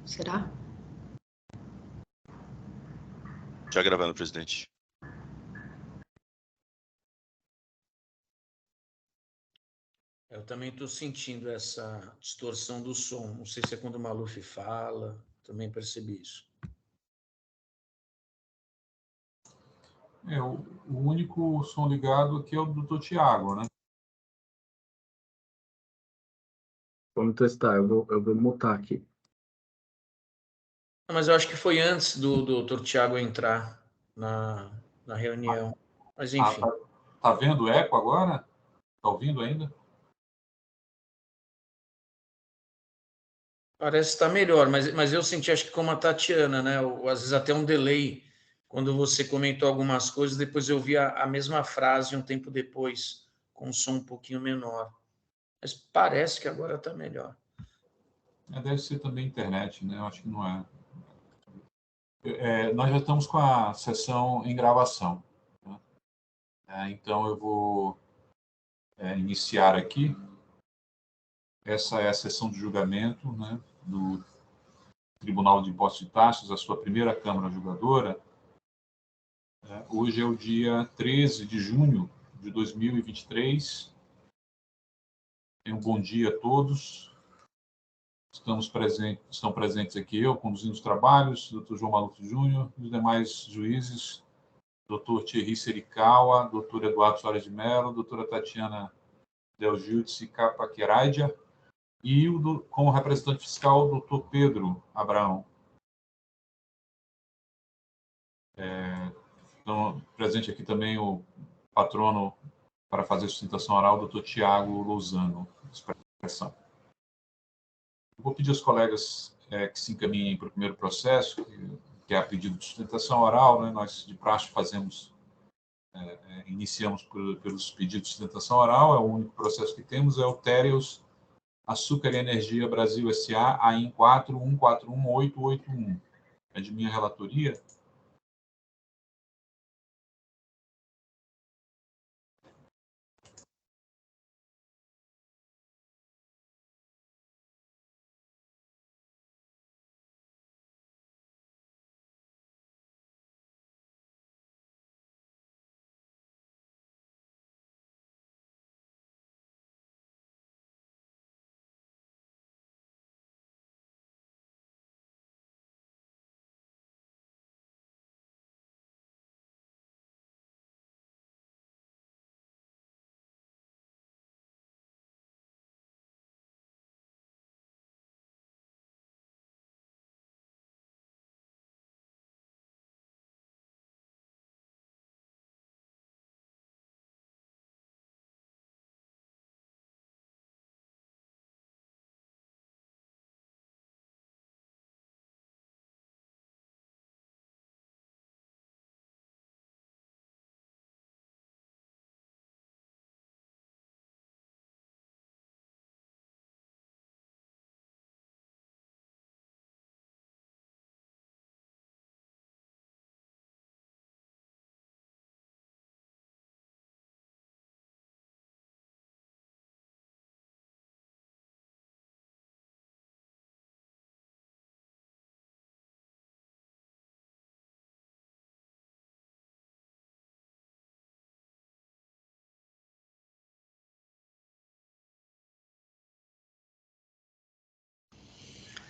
Será? Já gravando, presidente. Eu também estou sentindo essa distorção do som. Não sei se é quando o Maluf fala. Também percebi isso. O único som ligado aqui é o do Dr. Tiago, né? Vamos testar, eu vou mutar aqui. Mas eu acho que foi antes do Dr. Tiago entrar na reunião. Mas, enfim. Tá vendo o eco agora? Tá ouvindo ainda? Parece estar melhor, mas eu senti, acho que como a Tatiana, né? Às vezes até um delay, quando você comentou algumas coisas, depois eu vi a mesma frase um tempo depois, com um som um pouquinho menor. Mas parece que agora está melhor. Deve ser também internet, né? Eu acho que não é. Nós já estamos com a sessão em gravação, né? Então eu vou iniciar aqui. Essa é a sessão de julgamento, né, do Tribunal de Impostos e Taxas, a sua primeira Câmara Julgadora. Hoje é o dia 13 de junho de 2023. Um bom dia a todos. Estão presentes aqui eu, conduzindo os trabalhos, Dr. João Maluf Júnior, e os demais juízes, Dr. Thierry Serikawa, Dr. Eduardo Soares de Mello, doutora Tatiana Delgilde Capaqueraidia, e como representante fiscal, o Dr. Pedro Abraão. Então, presente aqui também o patrono para fazer sustentação oral, Dr. Tiago Lousano. Expressão. Vou pedir aos colegas que se encaminhem para o primeiro processo, que é a pedido de sustentação oral, né? Nós, de praxe, iniciamos pelos pedidos de sustentação oral, é o único processo que temos, é o Tereos Açúcar e Energia Brasil S.A., AIN 4141881. É de minha relatoria.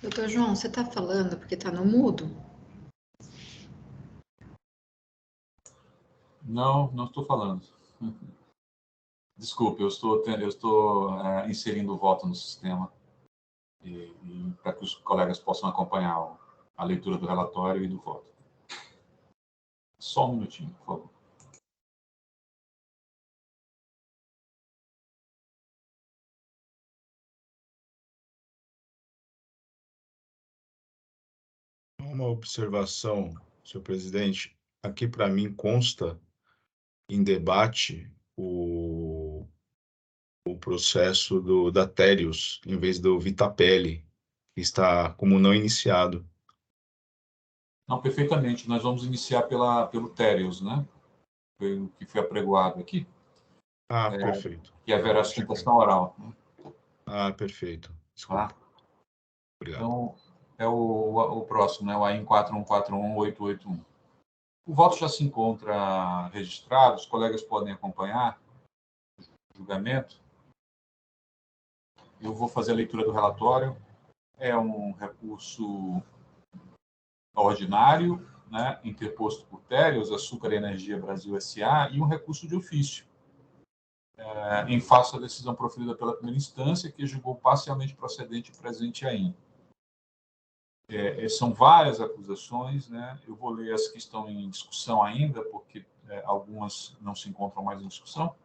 Doutor João, você está falando porque está no mudo? Não, não estou falando. Desculpe, eu estou inserindo o voto no sistema para que os colegas possam acompanhar a leitura do relatório e do voto. Só um minutinho, por favor. Uma observação, senhor presidente. Aqui, para mim, consta em debate o processo da Tereos, em vez do Vitapelli, que está como não iniciado. Não, perfeitamente. Nós vamos iniciar pelo Tereos, né? Pelo que foi apregoado aqui. Perfeito. E haverá sustentação oral. Né? Perfeito. Desculpa. Tá? Obrigado. Então, é o próximo, né? O AIN 4141881. O voto já se encontra registrado, os colegas podem acompanhar o julgamento. Eu vou fazer a leitura do relatório. É um recurso ordinário, né, interposto por Térios, Açúcar e Energia Brasil S.A., e um recurso de ofício, em face à decisão proferida pela primeira instância, que julgou parcialmente procedente o presente AIN. São várias acusações, né? Eu vou ler as que estão em discussão ainda, porque algumas não se encontram mais em discussão.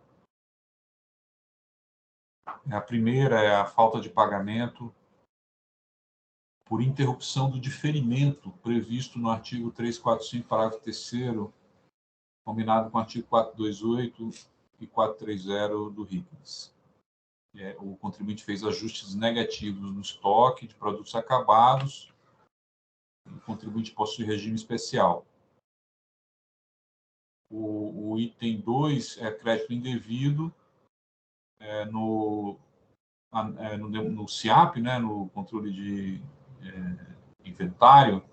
A primeira é a falta de pagamento por interrupção do diferimento previsto no artigo 345, parágrafo 3º, combinado com o artigo 428 e 430 do RICNES. O contribuinte fez ajustes negativos no estoque de produtos acabados. O contribuinte possui regime especial. O item 2 é crédito indevido no CIAP, né, no controle de inventário,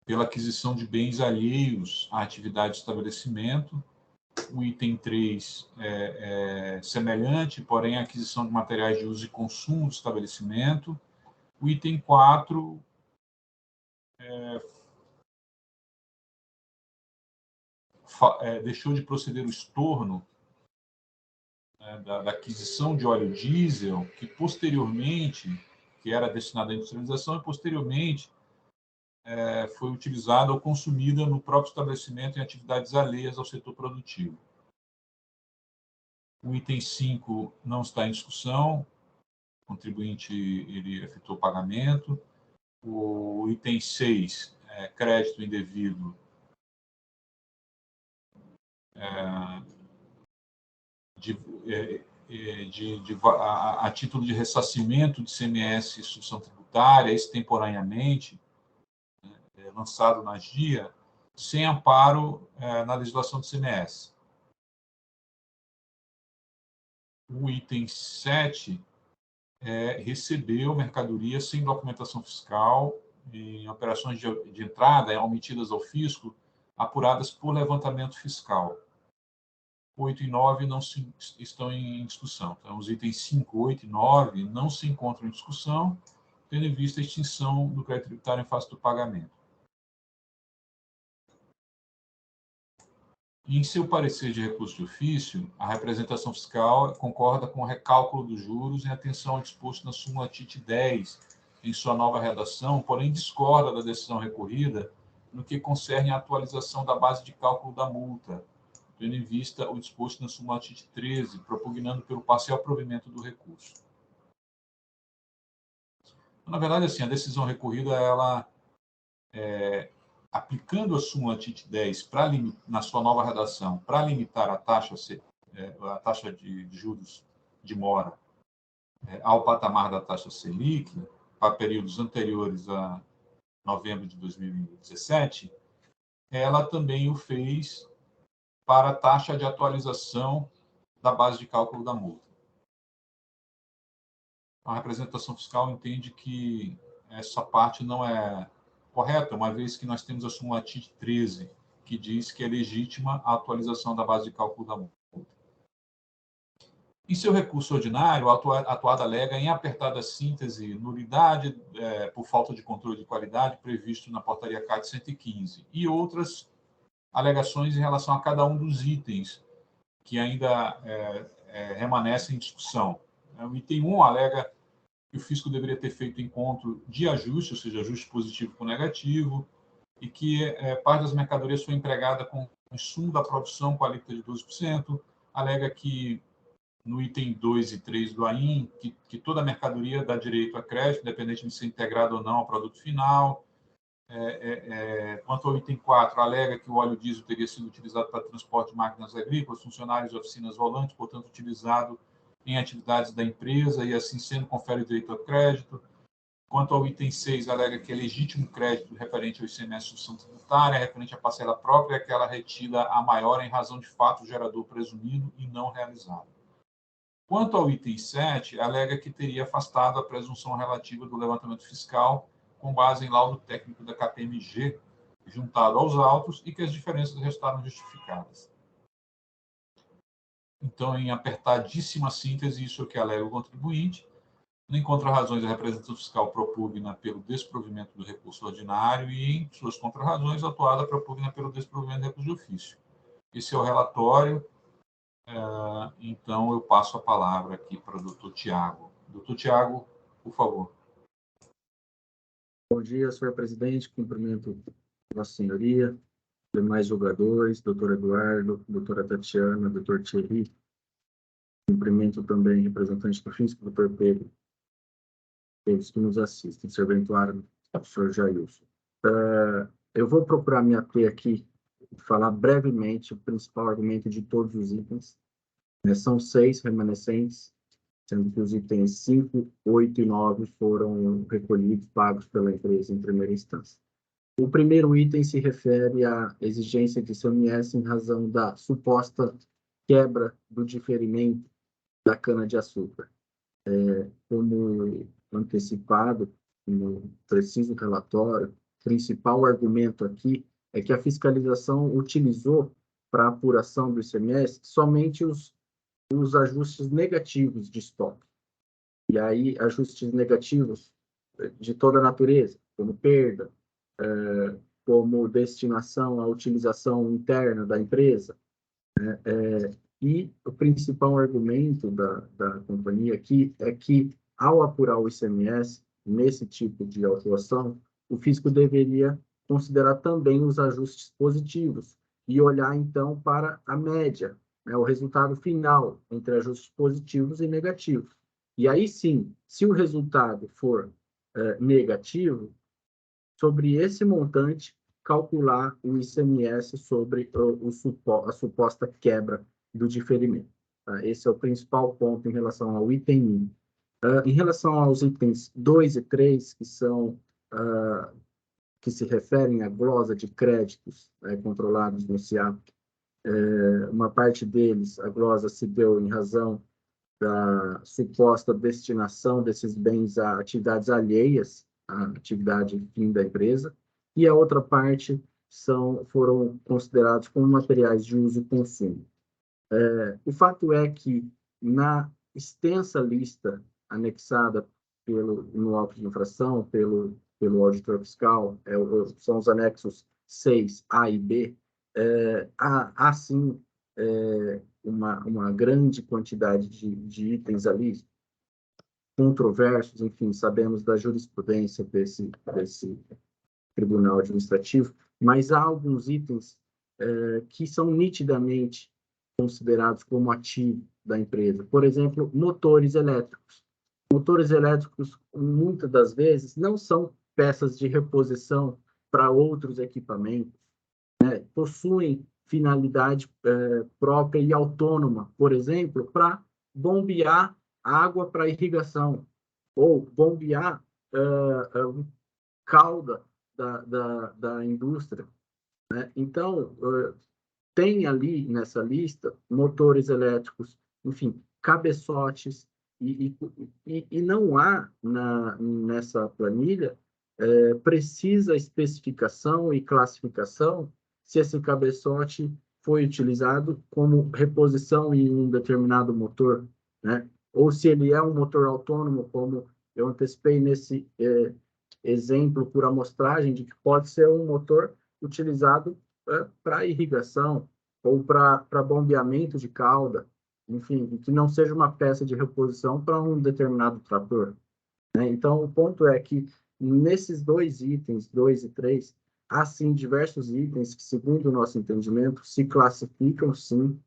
pela aquisição de bens alheios à atividade de estabelecimento. O item 3 é semelhante, porém, à aquisição de materiais de uso e consumo do estabelecimento. O item 4 deixou de proceder o estorno da aquisição de óleo diesel, que posteriormente, que era destinado à industrialização, e posteriormente foi utilizada ou consumida no próprio estabelecimento em atividades alheias ao setor produtivo. O item 5 não está em discussão, o contribuinte ele efetuou pagamento. O item 6, crédito indevido, a título de ressarcimento de CMS e substituição tributária, extemporaneamente, lançado na GIA, sem amparo na legislação do CMS. O item 7 recebeu mercadoria sem documentação fiscal em operações de entrada omitidas ao fisco, apuradas por levantamento fiscal. 8 e 9 não estão em discussão. Então, os itens 5, 8 e 9 não se encontram em discussão, tendo em vista a extinção do crédito tributário em face do pagamento. Em seu parecer de recurso de ofício, a representação fiscal concorda com o recálculo dos juros em atenção ao disposto na súmula TIT 10, em sua nova redação, porém discorda da decisão recorrida no que concerne à atualização da base de cálculo da multa, tendo em vista o disposto na súmula TIT 13, propugnando pelo parcial provimento do recurso. Na verdade, assim, a decisão recorrida, ela aplicando a súmula TIT 10 na sua nova redação para limitar a taxa de juros de mora ao patamar da taxa Selic, para períodos anteriores a novembro de 2017, ela também o fez para a taxa de atualização da base de cálculo da multa. A representação fiscal entende que essa parte não é correta, uma vez que nós temos a súmula TIT 13, que diz que é legítima a atualização da base de cálculo da multa. Em seu recurso ordinário, a atuada alega em apertada síntese nulidade por falta de controle de qualidade previsto na portaria CAT 115 e outras alegações em relação a cada um dos itens que ainda remanescem em discussão. O item 1 alega que o fisco deveria ter feito encontro de ajuste, ou seja, ajuste positivo com negativo, e que parte das mercadorias foi empregada com insumo da produção com alíquota de 12%, alega que no item 2 e 3 do AIN, que toda mercadoria dá direito a crédito, independente de ser integrado ou não ao produto final. Quanto ao item 4, alega que o óleo diesel teria sido utilizado para transporte de máquinas agrícolas, funcionários de oficinas volantes, portanto, utilizado em atividades da empresa e, assim sendo, confere direito ao crédito. Quanto ao item 6, alega que é legítimo crédito referente ao ICMS substituição tributária, referente à parcela própria, aquela retida a maior em razão de fato gerador presumido e não realizado. Quanto ao item 7, alega que teria afastado a presunção relativa do levantamento fiscal com base em laudo técnico da KPMG, juntado aos autos, e que as diferenças resultaram justificadas. Então, em apertadíssima síntese, isso é o que alega o contribuinte. Não encontra razões a representação fiscal propugna pelo desprovimento do recurso ordinário e, em suas contrarrazões, a atuada propugna pelo desprovimento do recurso de ofício. Esse é o relatório. Então, eu passo a palavra aqui para o doutor Tiago. Doutor Tiago, por favor. Bom dia, senhor presidente. Cumprimento Vossa Senhoria, demais julgadores, doutor Eduardo, doutora Tatiana, doutor Thierry. Cumprimento também representante do FISC, doutor Pedro, todos que nos assistem, serventuário, senhor Jailson. Eu vou procurar me ater aqui, falar brevemente o principal argumento de todos os itens. São 6 remanescentes, sendo que os itens 5, 8 e 9 foram recolhidos, pagos pela empresa em primeira instância. O primeiro item se refere à exigência de ICMS em razão da suposta quebra do diferimento da cana-de-açúcar. Como antecipado no preciso relatório, o principal argumento aqui é que a fiscalização utilizou para a apuração do ICMS somente os ajustes negativos de estoque. E aí, ajustes negativos de toda a natureza, como perda, como destinação à utilização interna da empresa. E o principal argumento da companhia aqui é que, ao apurar o ICMS, nesse tipo de autuação, o fisco deveria considerar também os ajustes positivos e olhar, então, para a média, o resultado final entre ajustes positivos e negativos. E aí sim, se o resultado for negativo, sobre esse montante, calcular o ICMS sobre a suposta quebra do diferimento. Tá? Esse é o principal ponto em relação ao item 1. Em relação aos itens 2 e 3, que se referem à glosa de créditos controlados no SIAP, uma parte deles, a glosa se deu em razão da suposta destinação desses bens a atividades alheias à atividade fim da empresa, e a outra parte foram considerados como materiais de uso e consumo. O fato é que, na extensa lista anexada no auto de infração, pelo auditor fiscal, são os anexos 6, A e B, há sim uma grande quantidade de itens ali, controversos, enfim, sabemos da jurisprudência desse tribunal administrativo, mas há alguns itens que são nitidamente considerados como ativo da empresa. Por exemplo, motores elétricos. Motores elétricos, muitas das vezes, não são peças de reposição para outros equipamentos, possuem finalidade própria e autônoma, por exemplo, para bombear água para irrigação, ou bombear cauda da indústria. Então, tem ali nessa lista motores elétricos, enfim, cabeçotes, e não há nessa planilha precisa especificação e classificação se esse cabeçote foi utilizado como reposição em um determinado motor, ou se ele é um motor autônomo, como eu antecipei nesse exemplo por amostragem, de que pode ser um motor utilizado para irrigação ou para bombeamento de cauda, enfim, que não seja uma peça de reposição para um determinado trator. Então, o ponto é que nesses 2 itens, 2 e 3, há sim diversos itens que, segundo o nosso entendimento, se classificam sim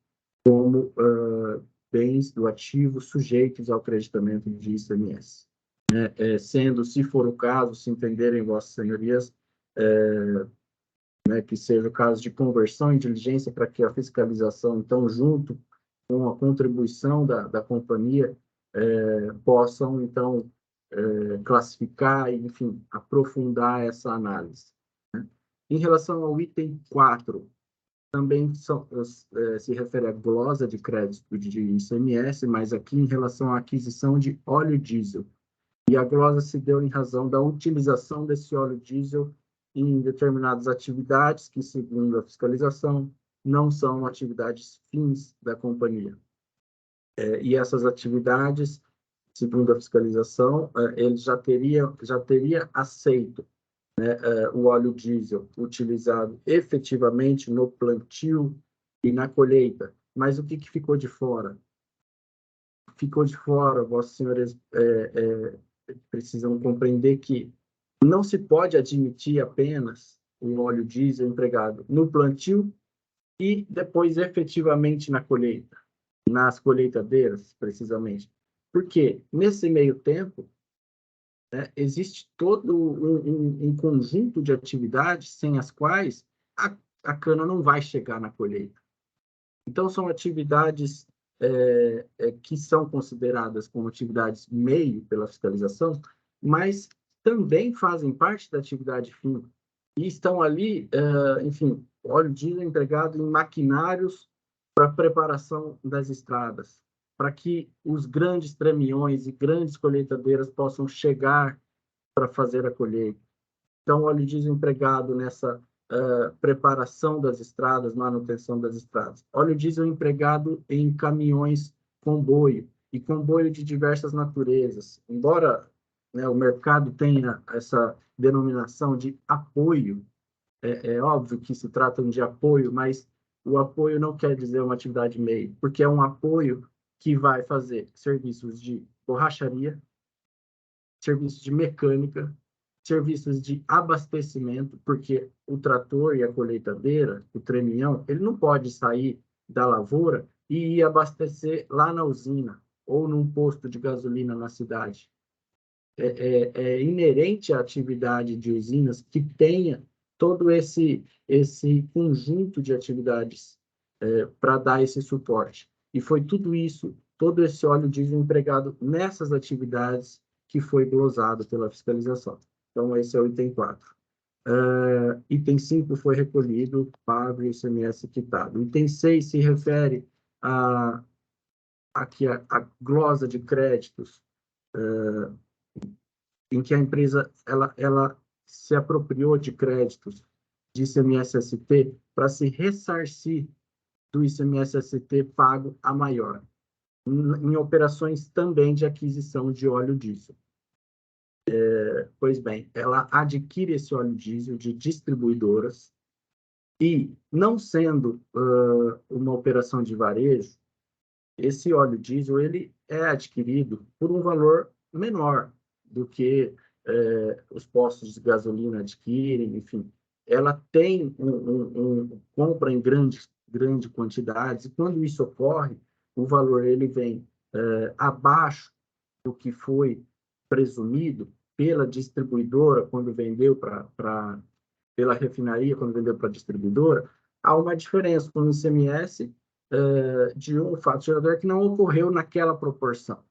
como bens do ativo sujeitos ao creditamento de ICMS. Sendo, se for o caso, se entenderem vossas senhorias, que seja o caso de conversão em diligência para que a fiscalização, então, junto com a contribuição da companhia, possam, então, classificar e, enfim, aprofundar essa análise. Em relação ao item 4, também se refere à glosa de crédito de ICMS, mas aqui em relação à aquisição de óleo diesel. E a glosa se deu em razão da utilização desse óleo diesel em determinadas atividades que, segundo a fiscalização, não são atividades fins da companhia. E essas atividades, segundo a fiscalização, ele já teria aceito, né, o óleo diesel utilizado efetivamente no plantio e na colheita. Mas o que ficou de fora? Ficou de fora, vossas senhorias precisam compreender que não se pode admitir apenas o óleo diesel empregado no plantio e depois efetivamente na colheita, nas colheitadeiras, precisamente. Porque nesse meio tempo, né, existe todo um conjunto de atividades sem as quais a cana não vai chegar na colheita. Então, são atividades que são consideradas como atividades meio pela fiscalização, mas também fazem parte da atividade fim. E estão ali, enfim, óleo diesel empregado em maquinários para preparação das estradas, para que os grandes tramiões e grandes colheitadeiras possam chegar para fazer a colheita. Então, óleo diesel empregado nessa preparação das estradas, manutenção das estradas. Óleo diesel empregado em caminhões comboio, e comboio de diversas naturezas. Embora, né, o mercado tenha essa denominação de apoio, é óbvio que se tratam de apoio, mas o apoio não quer dizer uma atividade meio, porque é um apoio que vai fazer serviços de borracharia, serviços de mecânica, serviços de abastecimento, porque o trator e a colheitadeira, o tremião, ele não pode sair da lavoura e ir abastecer lá na usina ou num posto de gasolina na cidade. É inerente à atividade de usinas que tenha todo esse conjunto de atividades para dar esse suporte. E foi tudo isso, todo esse óleo diesel empregado nessas atividades que foi glosado pela fiscalização. Então, esse é o item 4. Item 5 foi recolhido, pago e ICMS quitado. Item 6 se refere aqui a glosa de créditos, em que a empresa ela se apropriou de créditos de ICMS-ST para se ressarcir do ICMS-ST pago a maior, em operações também de aquisição de óleo diesel. Pois bem, ela adquire esse óleo diesel de distribuidoras e, não sendo uma operação de varejo, esse óleo diesel ele é adquirido por um valor menor do que os postos de gasolina adquirem, enfim. Ela tem compra em grande quantidade, e quando isso ocorre, o valor ele vem abaixo do que foi presumido pela distribuidora quando vendeu pela refinaria quando vendeu para a distribuidora. Há uma diferença com o ICMS de um fato gerador que não ocorreu naquela proporção.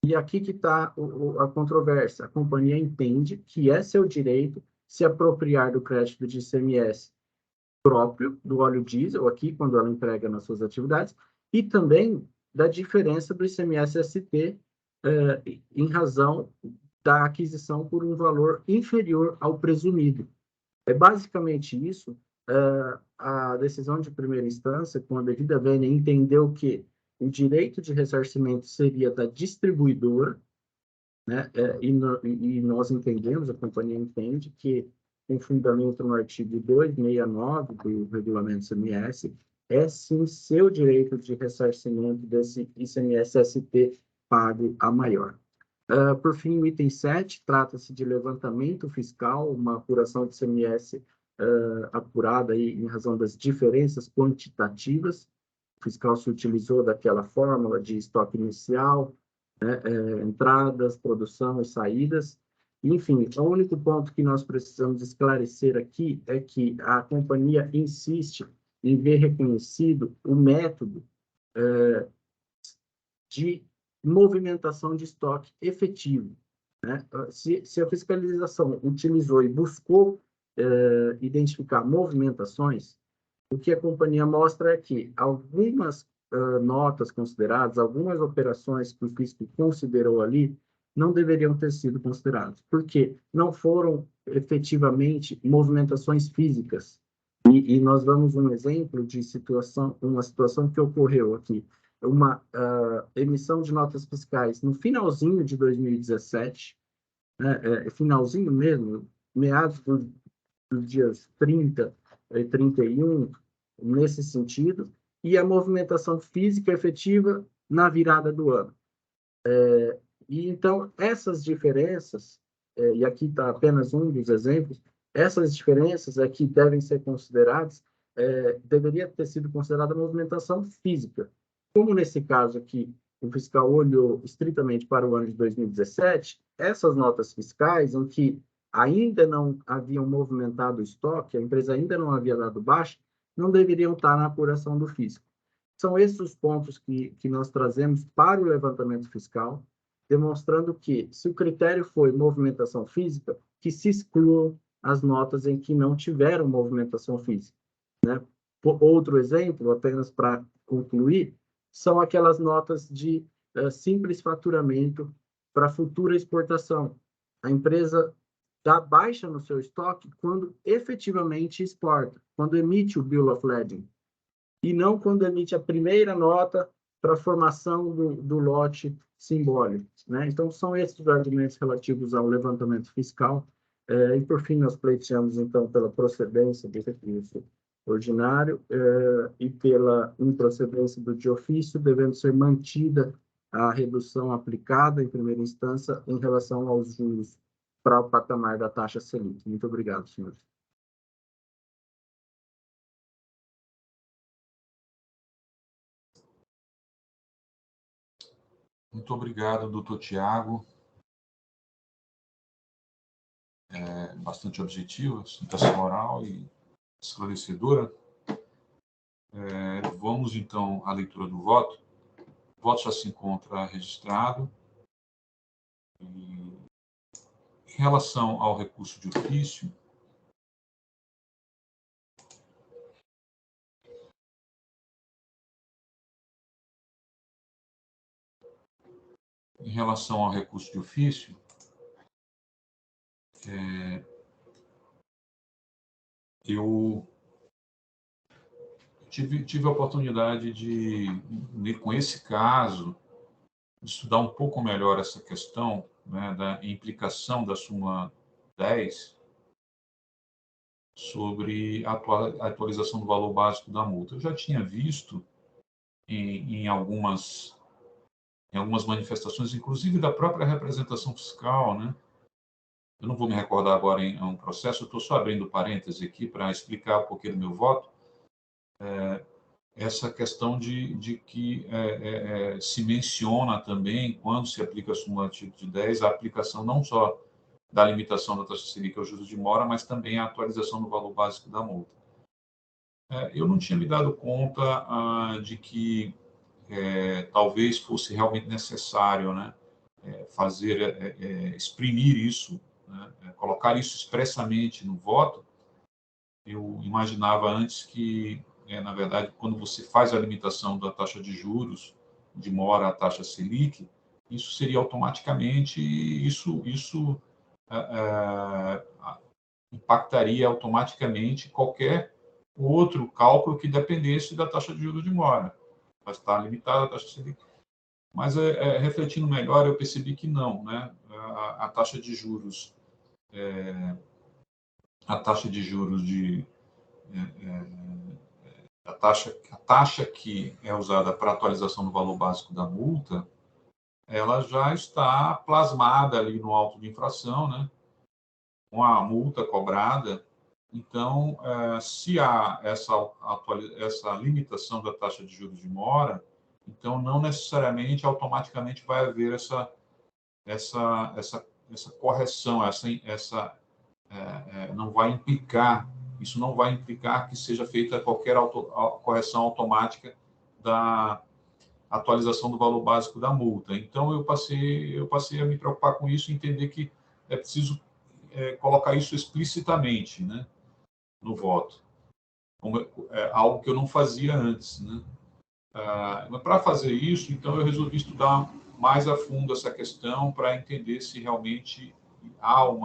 E aqui que está a controvérsia. A companhia entende que é seu direito se apropriar do crédito de ICMS próprio do óleo diesel, aqui, quando ela entrega nas suas atividades, e também da diferença do ICMS-ST em razão da aquisição por um valor inferior ao presumido. É basicamente isso. A decisão de primeira instância, com a devida vênia, entendeu que o direito de ressarcimento seria da distribuidora, né? E nós entendemos, a companhia entende, que, com fundamento no artigo 269 do regulamento ICMS, é sim seu direito de ressarcimento desse ICMS-ST pago a maior. Por fim, o item 7 trata-se de levantamento fiscal, uma apuração de ICMS apurada aí em razão das diferenças quantitativas. O fiscal se utilizou daquela fórmula de estoque inicial, né, entradas, produção e saídas. Enfim, o único ponto que nós precisamos esclarecer aqui é que a companhia insiste em ver reconhecido o método de movimentação de estoque efetivo, né? Se a fiscalização utilizou e buscou identificar movimentações, o que a companhia mostra é que algumas notas consideradas, algumas operações que o fisco considerou ali, não deveriam ter sido consideradas, porque não foram efetivamente movimentações físicas. E nós damos um exemplo de uma situação que ocorreu aqui, uma emissão de notas fiscais no finalzinho de 2017, né, finalzinho mesmo, meados dos dias 30 e 31, nesse sentido, e a movimentação física efetiva na virada do ano. E então, essas diferenças, e aqui está apenas um dos exemplos, essas diferenças aqui devem ser consideradas, deveria ter sido considerada a movimentação física. Como nesse caso aqui, o fiscal olhou estritamente para o ano de 2017, essas notas fiscais, em que ainda não haviam movimentado o estoque, a empresa ainda não havia dado baixa, não deveriam estar na apuração do fisco. São esses os pontos que nós trazemos para o levantamento fiscal, demonstrando que, se o critério foi movimentação física, que se excluam as notas em que não tiveram movimentação física, né? Outro exemplo, apenas para concluir, são aquelas notas de simples faturamento para futura exportação. A empresa dá baixa no seu estoque quando efetivamente exporta, quando emite o Bill of Lading, e não quando emite a primeira nota para a formação do lote simbólico, né? Então, são esses os argumentos relativos ao levantamento fiscal. E, por fim, nós pleiteamos, então, pela procedência do recurso ordinário e pela improcedência do de ofício, devendo ser mantida a redução aplicada em primeira instância em relação aos juros para o patamar da taxa Selic. Muito obrigado, senhores. Muito obrigado, doutor Tiago. Bastante objetiva, sustentação oral e esclarecedora. Vamos, então, à leitura do voto. O voto já se encontra registrado. Em relação ao recurso de ofício, eu tive a oportunidade de, com esse caso, estudar um pouco melhor essa questão, né, da implicação da súmula 10 sobre a atualização do valor básico da multa. Eu já tinha visto em algumas manifestações, inclusive da própria representação fiscal, né? Eu não vou me recordar agora em um processo, eu estou só abrindo parêntese aqui para explicar o porquê do meu voto. Essa questão de que se menciona também, quando se aplica a súmula artigo de 10, a aplicação não só da limitação da taxa Selic aos juros de mora, mas também a atualização do valor básico da multa. Eu não tinha me dado conta de que talvez fosse realmente necessário, né, exprimir isso, né, colocar isso expressamente no voto. Eu imaginava antes que, na verdade, quando você faz a limitação da taxa de juros de mora à taxa Selic, isso seria automaticamente, isso impactaria automaticamente qualquer outro cálculo que dependesse da taxa de juros de mora. Vai estar limitada a taxa Selic. Mas, refletindo melhor, eu percebi que não, né? A taxa de juros, a taxa que é usada para a atualização do valor básico da multa, ela já está plasmada ali no auto de infração, né? Com a multa cobrada. Então, se há essa limitação da taxa de juros de mora, então não necessariamente, automaticamente vai haver essa correção, não vai implicar, isso não vai implicar que seja feita qualquer correção automática da atualização do valor básico da multa. Então, eu passei a me preocupar com isso e entender que é preciso colocar isso explicitamente, né, no voto. algo que eu não fazia antes, né? Mas para fazer isso, então, eu resolvi estudar mais a fundo essa questão para entender se realmente há algum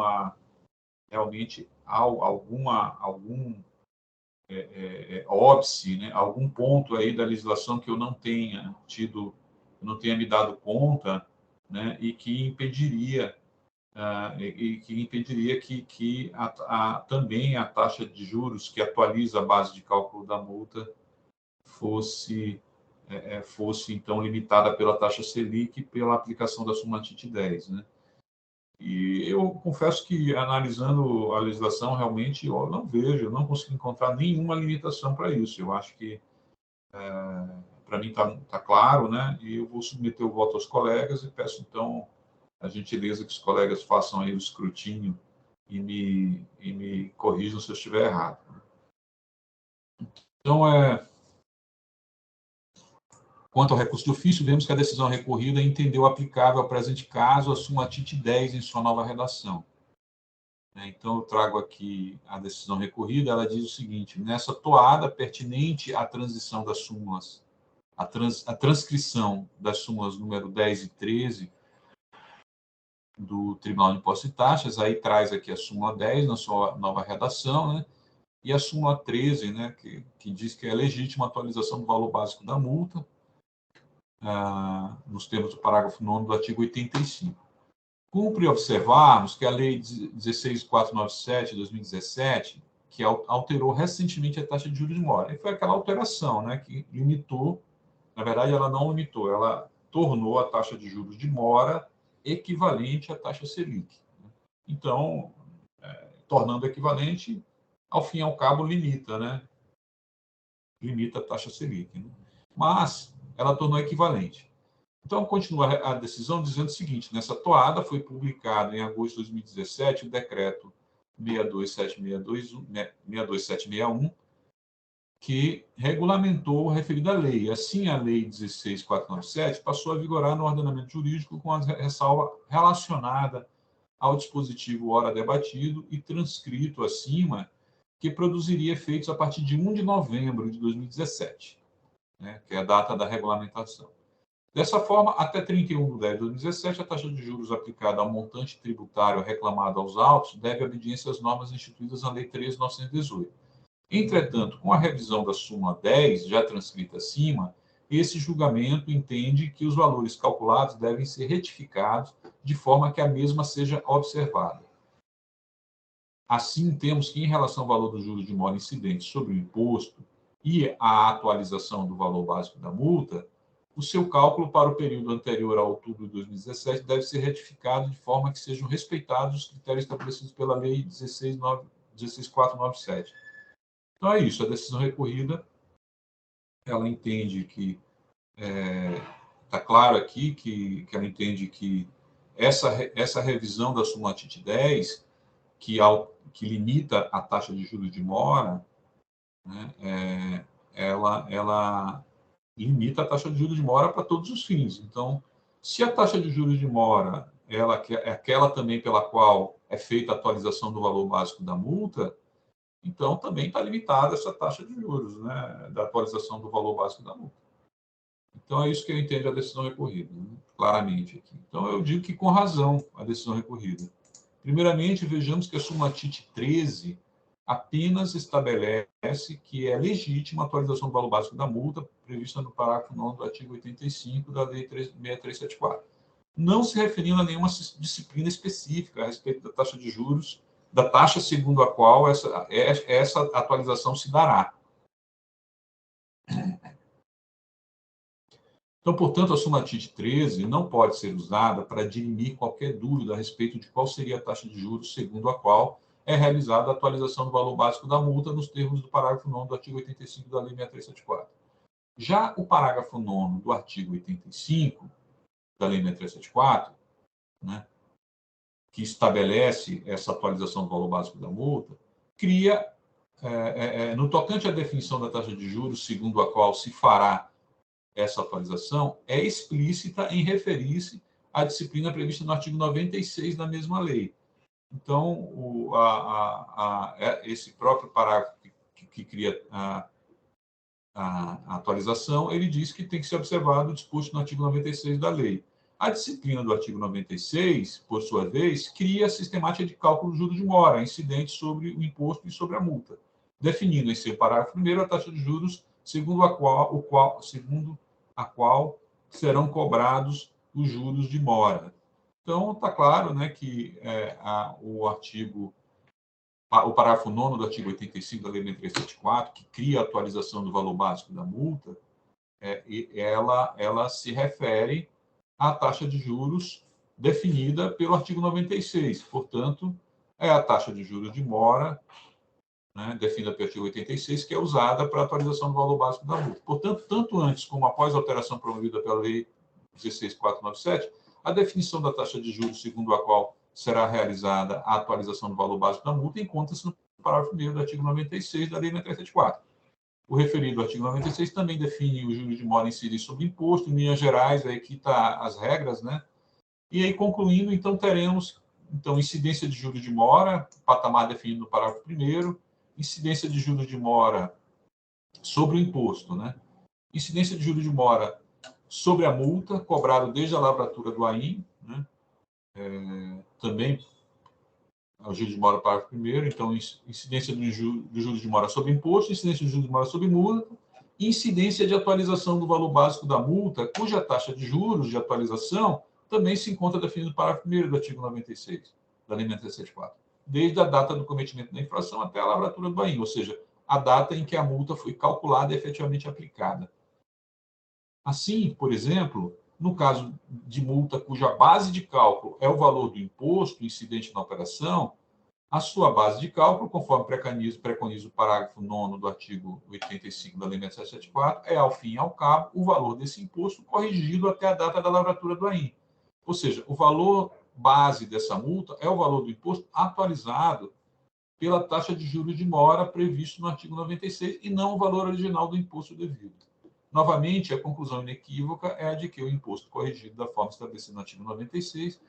óbice, né? Algum ponto aí da legislação que eu não tenha me dado conta, né? E que impediria que também a taxa de juros que atualiza a base de cálculo da multa fosse então limitada pela taxa Selic e pela aplicação da súmula TIT 10, né? E eu confesso que, analisando a legislação, realmente eu não consigo encontrar nenhuma limitação para isso. Eu acho que, para mim, está claro, né? E eu vou submeter o voto aos colegas e peço, então, a gentileza que os colegas façam aí o escrutínio e me corrijam se eu estiver errado. Então, quanto ao recurso de ofício, vemos que a decisão recorrida entendeu aplicável ao presente caso a súmula TIT 10 em sua nova redação. Então, eu trago aqui a decisão recorrida, ela diz o seguinte: nessa toada pertinente à transição das súmulas, a transcrição das súmulas número 10 e 13 do Tribunal de Impostos e Taxas, aí traz aqui a súmula 10 na sua nova redação, né? E a súmula 13, né, que diz que é legítima a atualização do valor básico da multa, nos termos do parágrafo 9º do artigo 85. Cumpre observarmos que a Lei 16.497 de 2017, que alterou recentemente a taxa de juros de mora, e foi aquela alteração, né, que limitou, na verdade ela não limitou, ela tornou a taxa de juros de mora equivalente à taxa Selic. Então, tornando equivalente, ao fim e ao cabo limita, né? Limita a taxa Selic, né? Mas ela tornou equivalente. Então, continua a decisão dizendo o seguinte: nessa toada foi publicado em agosto de 2017 o decreto 62761, que regulamentou a referida lei. Assim, a Lei 16.497 passou a vigorar no ordenamento jurídico com a ressalva relacionada ao dispositivo ora debatido e transcrito acima, que produziria efeitos a partir de 1 de novembro de 2017, né, que é a data da regulamentação. Dessa forma, até 31 de 10 de 2017, a taxa de juros aplicada ao montante tributário reclamado aos autos deve obediência às normas instituídas na Lei 13.918. Entretanto, com a revisão da súmula 10, já transcrita acima, esse julgamento entende que os valores calculados devem ser retificados de forma que a mesma seja observada. Assim, temos que, em relação ao valor dos juros de mora incidentes sobre o imposto e a atualização do valor básico da multa, o seu cálculo para o período anterior a outubro de 2017 deve ser retificado de forma que sejam respeitados os critérios estabelecidos pela Lei 16.497. Então, é isso. A decisão recorrida, ela entende que está claro aqui que ela entende que essa revisão da súmula TIT 10, que limita a taxa de juros de mora, né, ela limita a taxa de juros de mora para todos os fins. Então, se a taxa de juros de mora é aquela também pela qual é feita a atualização do valor básico da multa, então também está limitada essa taxa de juros, né, da atualização do valor básico da multa. Então, é isso que eu entendo a decisão recorrida, né, claramente aqui. Então, eu digo que com razão a decisão recorrida. Primeiramente, vejamos que a súmula TIT 13 apenas estabelece que é legítima a atualização do valor básico da multa prevista no parágrafo 9º do artigo 85 da Lei 6374, não se referindo a nenhuma disciplina específica a respeito da taxa de juros, da taxa segundo a qual essa atualização se dará. Então, portanto, a súmula TIT 13 não pode ser usada para dirimir qualquer dúvida a respeito de qual seria a taxa de juros segundo a qual é realizada a atualização do valor básico da multa nos termos do parágrafo 9º do artigo 85 da Lei 6374. Já o parágrafo 9º do artigo 85 da Lei 6374, né, que estabelece essa atualização do valor básico da multa, cria, no tocante à definição da taxa de juros segundo a qual se fará essa atualização, é explícita em referir-se à disciplina prevista no artigo 96 da mesma lei. Então, esse próprio parágrafo que que cria a atualização, ele diz que tem que ser observado o disposto no artigo 96 da lei. A disciplina do artigo 96, por sua vez, cria a sistemática de cálculo do juros de mora, incidente sobre o imposto e sobre a multa, definindo em seu parágrafo 1º a taxa de juros segundo a qual serão cobrados os juros de mora. Então, está claro, né, que o parágrafo 9º do artigo 85 da Lei 6374, que cria a atualização do valor básico da multa, ela se refere à taxa de juros definida pelo artigo 96. Portanto, é a taxa de juros de mora, né, definida pelo artigo 86, que é usada para a atualização do valor básico da multa. Portanto, tanto antes como após a alteração promovida pela Lei 16.497, a definição da taxa de juros segundo a qual será realizada a atualização do valor básico da multa encontra-se no parágrafo 1º do artigo 96 da Lei 6374. O referido artigo 96 também define os juros de mora incidentes sobre imposto, em linhas gerais, aí aqui está as regras, né? E aí, concluindo, então, teremos incidência de juros de mora, patamar definido no parágrafo 1º, incidência de juros de mora sobre o imposto, né? Incidência de juros de mora sobre a multa, cobrado desde a lavratura do AIM, né? Também o juros de mora, parágrafo 1º, então, incidência dos juros de mora sobre imposto, incidência de juros de mora sobre multa, incidência de atualização do valor básico da multa, cuja taxa de juros de atualização também se encontra definida no parágrafo 1º do artigo 96 da Lei 6374, desde a data do cometimento da infração até a lavratura do AIM, ou seja, a data em que a multa foi calculada e efetivamente aplicada. Assim, por exemplo, no caso de multa cuja base de cálculo é o valor do imposto incidente na operação, a sua base de cálculo, conforme preconiza o parágrafo 9º do artigo 85 da Lei 6774, é, ao fim e ao cabo, o valor desse imposto corrigido até a data da lavratura do AIM. Ou seja, o valor base dessa multa é o valor do imposto atualizado pela taxa de juros de mora previsto no artigo 96 e não o valor original do imposto devido. Novamente, a conclusão inequívoca é a de que o imposto corrigido da forma estabelecida no artigo 96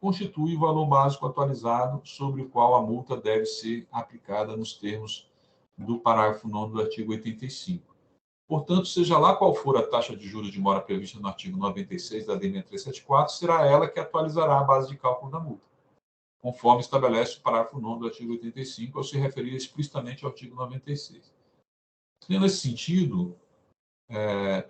constitui o valor básico atualizado sobre o qual a multa deve ser aplicada nos termos do parágrafo 9º do artigo 85. Portanto, seja lá qual for a taxa de juros de mora prevista no artigo 96 da Lei 6374, será ela que atualizará a base de cálculo da multa, conforme estabelece o parágrafo 9º do artigo 85, ao se referir explicitamente ao artigo 96. Nesse sentido,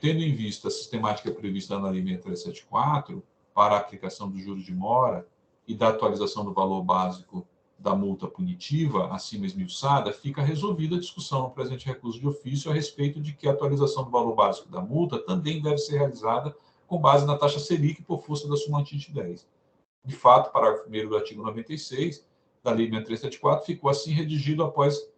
tendo em vista a sistemática prevista na Lei 6374 para a aplicação dos juros de mora e da atualização do valor básico da multa punitiva, acima esmiuçada, fica resolvida a discussão no presente recurso de ofício a respeito de que a atualização do valor básico da multa também deve ser realizada com base na taxa Selic por força da súmula TIT 10. De fato, o parágrafo 1º do artigo 96 da Lei 6374 ficou assim redigido após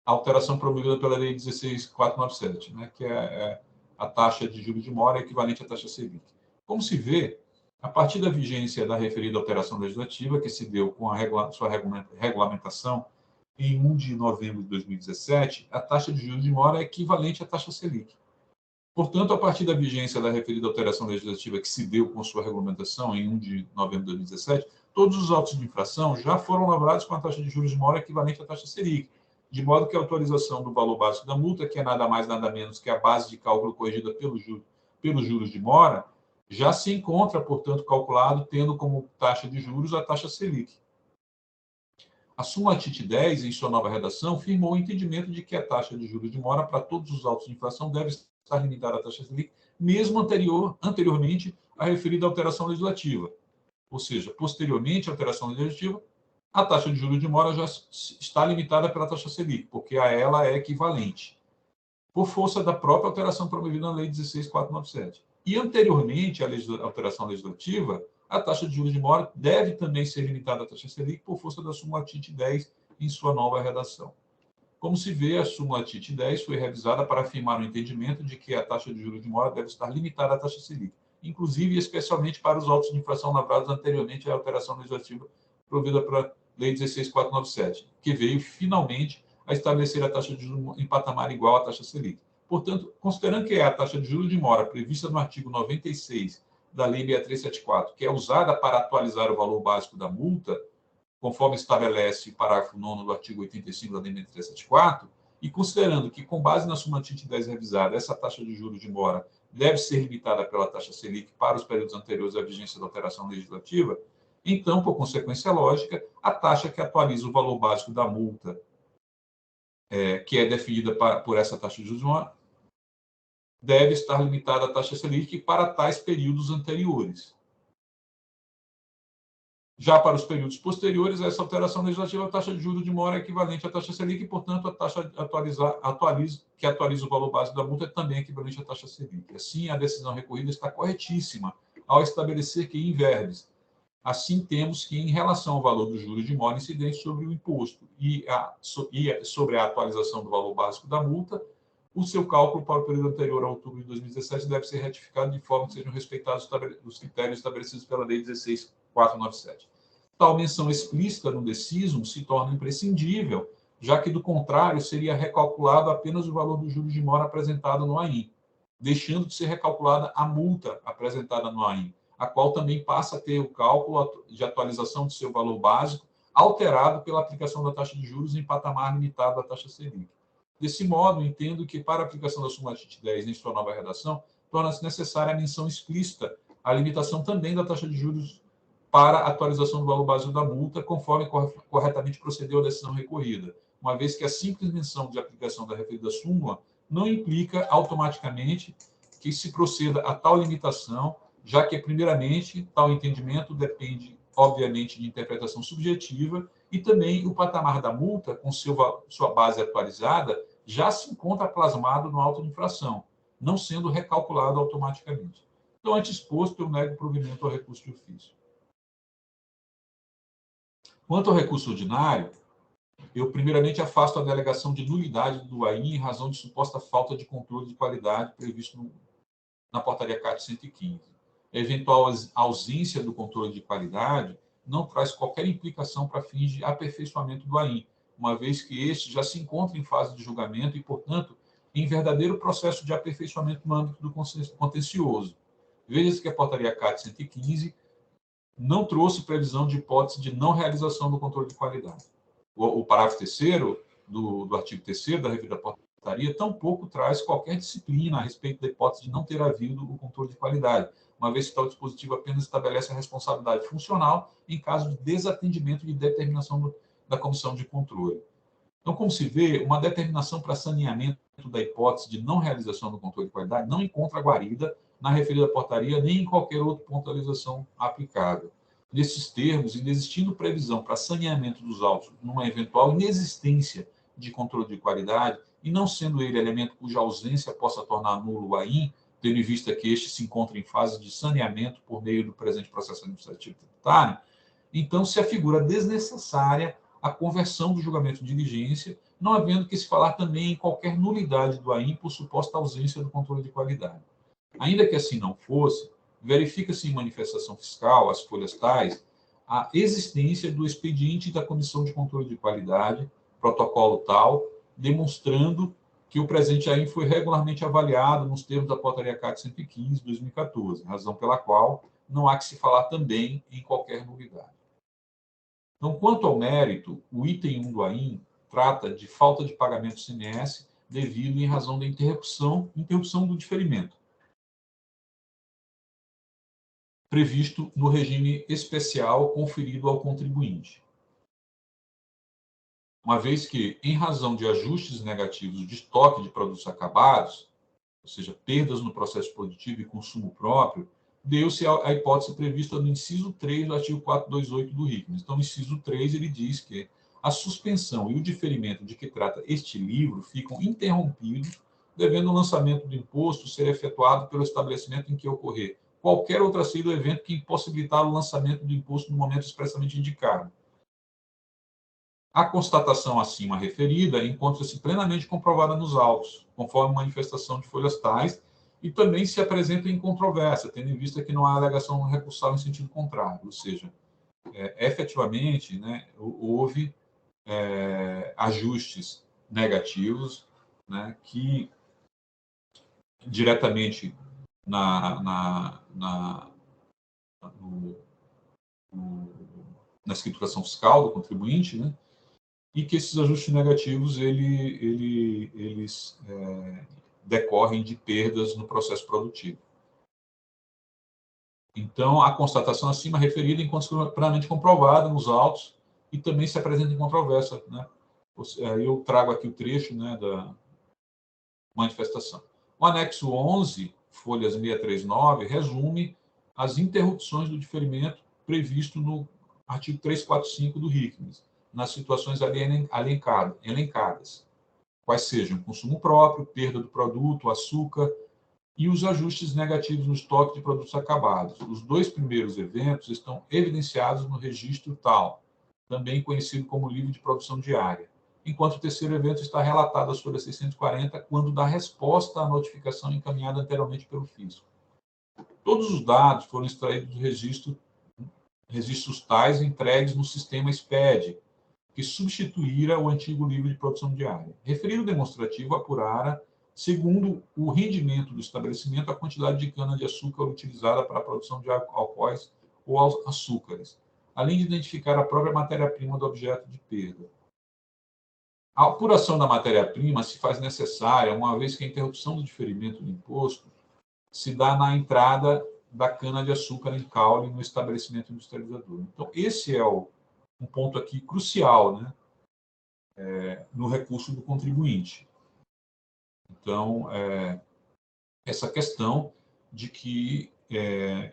a alteração promovida pela Lei 16.497, né, que é a taxa de juros de mora equivalente à taxa Selic. Como se vê, a partir da vigência da referida alteração legislativa, que se deu com sua regulamentação em 1 de novembro de 2017, a taxa de juros de mora é equivalente à taxa Selic. Portanto, a partir da vigência da referida alteração legislativa que se deu com sua regulamentação em 1 de novembro de 2017, todos os autos de infração já foram lavrados com a taxa de juros de mora equivalente à taxa Selic, de modo que a atualização do valor básico da multa, que é nada mais nada menos que a base de cálculo corrigida pelos juros de mora, já se encontra, portanto, calculado tendo como taxa de juros a taxa Selic. A súmula TIT 10, em sua nova redação, firmou o entendimento de que a taxa de juros de mora para todos os autos de infração deve estar limitada à taxa Selic, mesmo anteriormente à referida alteração legislativa. Ou seja, posteriormente à alteração legislativa, a taxa de juros de mora já está limitada pela taxa Selic, porque a ela é equivalente, por força da própria alteração promovida na Lei 16.497. E, anteriormente à alteração legislativa, a taxa de juros de mora deve também ser limitada à taxa Selic por força da súmula TIT 10 em sua nova redação. Como se vê, a súmula TIT 10 foi revisada para afirmar o entendimento de que a taxa de juros de mora deve estar limitada à taxa Selic, inclusive e especialmente para os autos de infração lavrados anteriormente à alteração legislativa provida pela Lei 16.497, que veio finalmente a estabelecer a taxa de juros em patamar igual à taxa Selic. Portanto, considerando que é a taxa de juros de mora prevista no artigo 96 da Lei 6374, que é usada para atualizar o valor básico da multa, conforme estabelece o parágrafo 9º do artigo 85 da Lei 6374, e considerando que, com base na súmula TIT 10 revisada, essa taxa de juros de mora deve ser limitada pela taxa Selic para os períodos anteriores à vigência da alteração legislativa, então, por consequência lógica, a taxa que atualiza o valor básico da multa, que é definida por essa taxa de juros de mora, deve estar limitada à taxa Selic para tais períodos anteriores. Já para os períodos posteriores a essa alteração legislativa, a taxa de juros de mora é equivalente à taxa Selic e, portanto, a taxa que atualiza o valor básico da multa é também equivalente à taxa Selic. Assim, a decisão recorrida está corretíssima ao estabelecer que, em verbis, assim temos que, em relação ao valor dos juros de mora incidente sobre o imposto e sobre a atualização do valor básico da multa, o seu cálculo para o período anterior a outubro de 2017 deve ser retificado de forma que sejam respeitados os critérios estabelecidos pela Lei 16.497. Tal menção explícita no decisum se torna imprescindível, já que, do contrário, seria recalculado apenas o valor dos juros de mora apresentado no AIM, deixando de ser recalculada a multa apresentada no AIM, a qual também passa a ter o cálculo de atualização de seu valor básico alterado pela aplicação da taxa de juros em patamar limitado à taxa Selic. Desse modo, entendo que, para a aplicação da súmula TIT 10 em sua nova redação, torna-se necessária a menção explícita à limitação também da taxa de juros para a atualização do valor básico da multa, conforme corretamente procedeu a decisão recorrida, uma vez que a simples menção de aplicação da referida súmula não implica automaticamente que se proceda a tal limitação, já que, primeiramente, tal entendimento depende, obviamente, de interpretação subjetiva e também o patamar da multa, com sua base atualizada, já se encontra plasmado no auto de infração, não sendo recalculado automaticamente. Então, antes exposto, eu nego o provimento ao recurso de ofício. Quanto ao recurso ordinário, eu primeiramente afasto a delegação de nulidade do AIM em razão de suposta falta de controle de qualidade previsto na portaria CAT 115. A eventual ausência do controle de qualidade não traz qualquer implicação para fins de aperfeiçoamento do AIM, uma vez que este já se encontra em fase de julgamento e, portanto, em verdadeiro processo de aperfeiçoamento no âmbito do contencioso. Veja-se que a portaria CAT 115 não trouxe previsão de hipótese de não realização do controle de qualidade. O parágrafo 3º do artigo 3º da referida portaria tampouco traz qualquer disciplina a respeito da hipótese de não ter havido o controle de qualidade, uma vez que tal dispositivo apenas estabelece a responsabilidade funcional em caso de desatendimento de determinação da comissão de controle. Então, como se vê, uma determinação para saneamento da hipótese de não realização do controle de qualidade não encontra guarida na referida portaria nem em qualquer outra pontualização aplicável. Nesses termos, inexistindo previsão para saneamento dos autos numa eventual inexistência de controle de qualidade e não sendo ele elemento cuja ausência possa tornar nulo o AIM, tendo em vista que este se encontra em fase de saneamento por meio do presente processo administrativo tributário, então se afigura desnecessária a conversão do julgamento de diligência, não havendo que se falar também em qualquer nulidade do AIM por suposta ausência do controle de qualidade. Ainda que assim não fosse, verifica-se em manifestação fiscal, as folhas tais, a existência do expediente da Comissão de Controle de Qualidade, protocolo tal, demonstrando que o presente AIM foi regularmente avaliado nos termos da portaria CAT 115, 2014, razão pela qual não há que se falar também em qualquer nulidade. Então, quanto ao mérito, o item 1 do AIM trata de falta de pagamento do ICMS devido em razão da interrupção do diferimento, previsto no regime especial conferido ao contribuinte. Uma vez que, em razão de ajustes negativos de estoque de produtos acabados, ou seja, perdas no processo produtivo e consumo próprio, deu-se a hipótese prevista no inciso 3 do artigo 428 do RICMES. Então, no inciso 3, ele diz que a suspensão e o diferimento de que trata este livro ficam interrompidos, devendo o lançamento do imposto ser efetuado pelo estabelecimento em que ocorrer qualquer outra ação do evento que impossibilitar o lançamento do imposto no momento expressamente indicado. A constatação acima referida encontra-se plenamente comprovada nos autos, conforme manifestação de folhas tais, e também se apresenta em controvérsia, tendo em vista que não há alegação recursal em sentido contrário, ou seja, efetivamente, né, houve ajustes negativos, né, que diretamente na escrituração fiscal do contribuinte, né, e que esses ajustes negativos eles decorrem de perdas no processo produtivo. Então, a constatação acima referida encontra-se plenamente comprovada nos autos e também se apresenta em controvérsia, né? Eu trago aqui o trecho, né, da manifestação. O anexo 11, folhas 639, resume as interrupções do diferimento previsto no artigo 345 do RICMES, nas situações ali elencadas, quais sejam consumo próprio, perda do produto, açúcar e os ajustes negativos no estoque de produtos acabados. Os dois primeiros eventos estão evidenciados no registro tal, também conhecido como livro de produção diária, enquanto o terceiro evento está relatado às folhas 640, quando dá resposta à notificação encaminhada anteriormente pelo fisco. Todos os dados foram extraídos do registros tais entregues no sistema SPED, que substituíra o antigo livro de produção diária. Referido demonstrativo apurara, segundo o rendimento do estabelecimento, a quantidade de cana-de-açúcar utilizada para a produção de álcoois ou açúcares, além de identificar a própria matéria-prima do objeto de perda. A apuração da matéria-prima se faz necessária, uma vez que a interrupção do diferimento do imposto se dá na entrada da cana-de-açúcar em caule no estabelecimento industrializador. Então, esse é um ponto aqui crucial, né, no recurso do contribuinte. Então, essa questão de que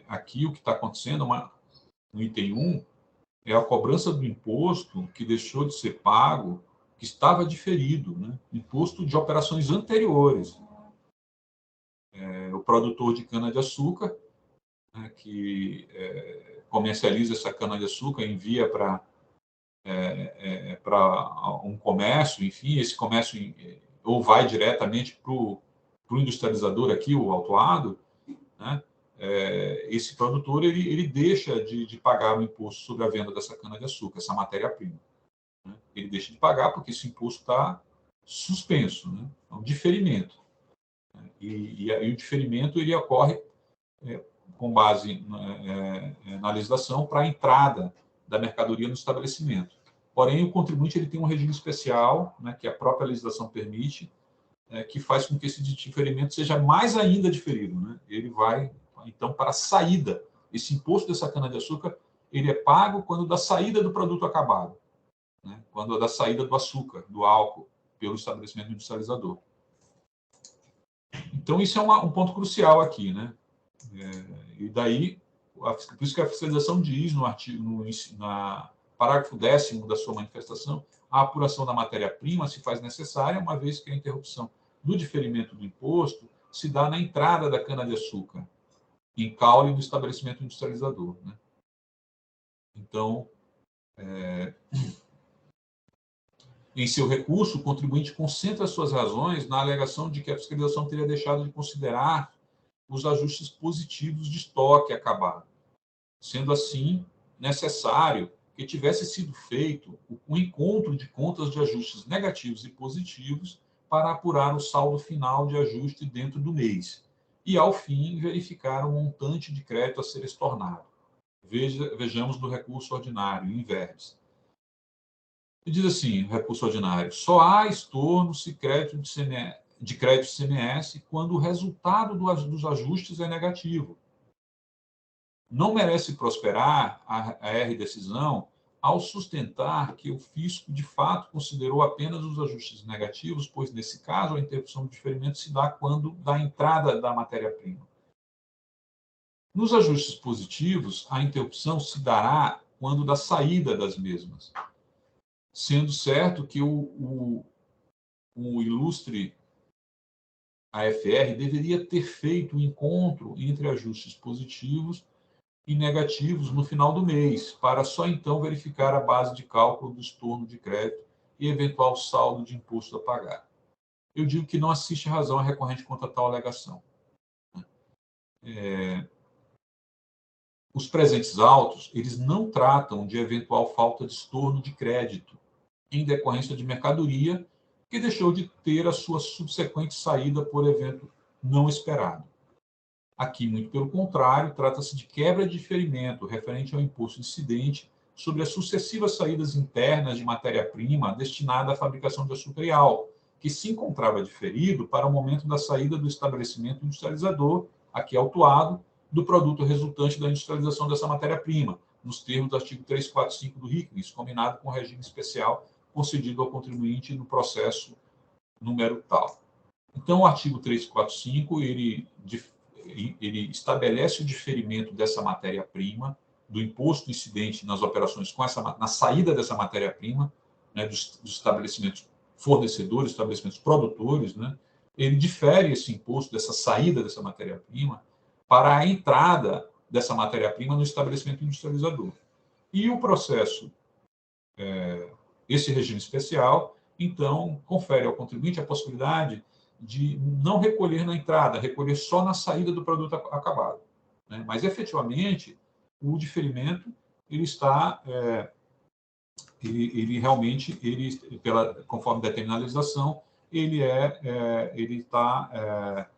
aqui o que está acontecendo, no item 1, é a cobrança do imposto que deixou de ser pago, que estava diferido, né? Imposto de operações anteriores. O produtor de cana-de-açúcar, né, que comercializa essa cana-de-açúcar, envia para um comércio, enfim, esse comércio ou vai diretamente para o industrializador aqui, o autuado, né? Esse produtor ele deixa de pagar o imposto sobre a venda dessa cana-de-açúcar, essa matéria-prima. Né? Ele deixa de pagar porque esse imposto está suspenso, né? É um diferimento. E o diferimento ele ocorre com base na legislação para a entrada da mercadoria no estabelecimento. Porém, o contribuinte ele tem um regime especial, né, que a própria legislação permite, que faz com que esse diferimento seja mais ainda diferido, né? Ele vai, então, para a saída. Esse imposto dessa cana-de-açúcar ele é pago quando da saída do produto acabado, né? Quando é da saída do açúcar, do álcool, pelo estabelecimento industrializador. Então, isso é um ponto crucial aqui, né? E daí, por isso que a fiscalização diz no parágrafo 10º da sua manifestação, a apuração da matéria-prima se faz necessária, uma vez que a interrupção do diferimento do imposto se dá na entrada da cana-de-açúcar, em caule do estabelecimento industrializador, né? Então, em seu recurso, o contribuinte concentra suas razões na alegação de que a fiscalização teria deixado de considerar os ajustes positivos de estoque acabado, sendo assim necessário que tivesse sido feito um encontro de contas de ajustes negativos e positivos para apurar o saldo final de ajuste dentro do mês e, ao fim, verificar o montante de crédito a ser estornado. Vejamos no recurso ordinário, em verbis. E diz assim, o recurso ordinário: só há estorno se crédito de crédito CMS quando o resultado dos ajustes é negativo. Não merece prosperar a R-decisão ao sustentar que o fisco, de fato, considerou apenas os ajustes negativos, pois, nesse caso, a interrupção do diferimento se dá quando da entrada da matéria-prima. Nos ajustes positivos, a interrupção se dará quando da saída das mesmas, sendo certo que o ilustre AFR deveria ter feito um encontro entre ajustes positivos e negativos no final do mês, para só então verificar a base de cálculo do estorno de crédito e eventual saldo de imposto a pagar. Eu digo que não assiste razão a recorrente contra tal alegação. Os presentes autos, eles não tratam de eventual falta de estorno de crédito em decorrência de mercadoria que deixou de ter a sua subsequente saída por evento não esperado. Aqui, muito pelo contrário, trata-se de quebra de diferimento referente ao imposto incidente sobre as sucessivas saídas internas de matéria-prima destinada à fabricação de açúcar e álcool, que se encontrava diferido para o momento da saída do estabelecimento industrializador, aqui autuado, do produto resultante da industrialização dessa matéria-prima, nos termos do artigo 345 do RICNIS, combinado com o regime especial concedido ao contribuinte no processo número tal. Então, o artigo 345, ele estabelece o diferimento dessa matéria-prima, do imposto incidente nas operações na saída dessa matéria-prima, né, dos estabelecimentos fornecedores, estabelecimentos produtores, né, ele difere esse imposto dessa saída dessa matéria-prima para a entrada dessa matéria-prima no estabelecimento industrializador. E o processo, esse regime especial, então, confere ao contribuinte a possibilidade de não recolher na entrada, recolher só na saída do produto acabado, né? Mas, efetivamente, o diferimento, ele está, ele realmente, conforme determinada legislação, ele está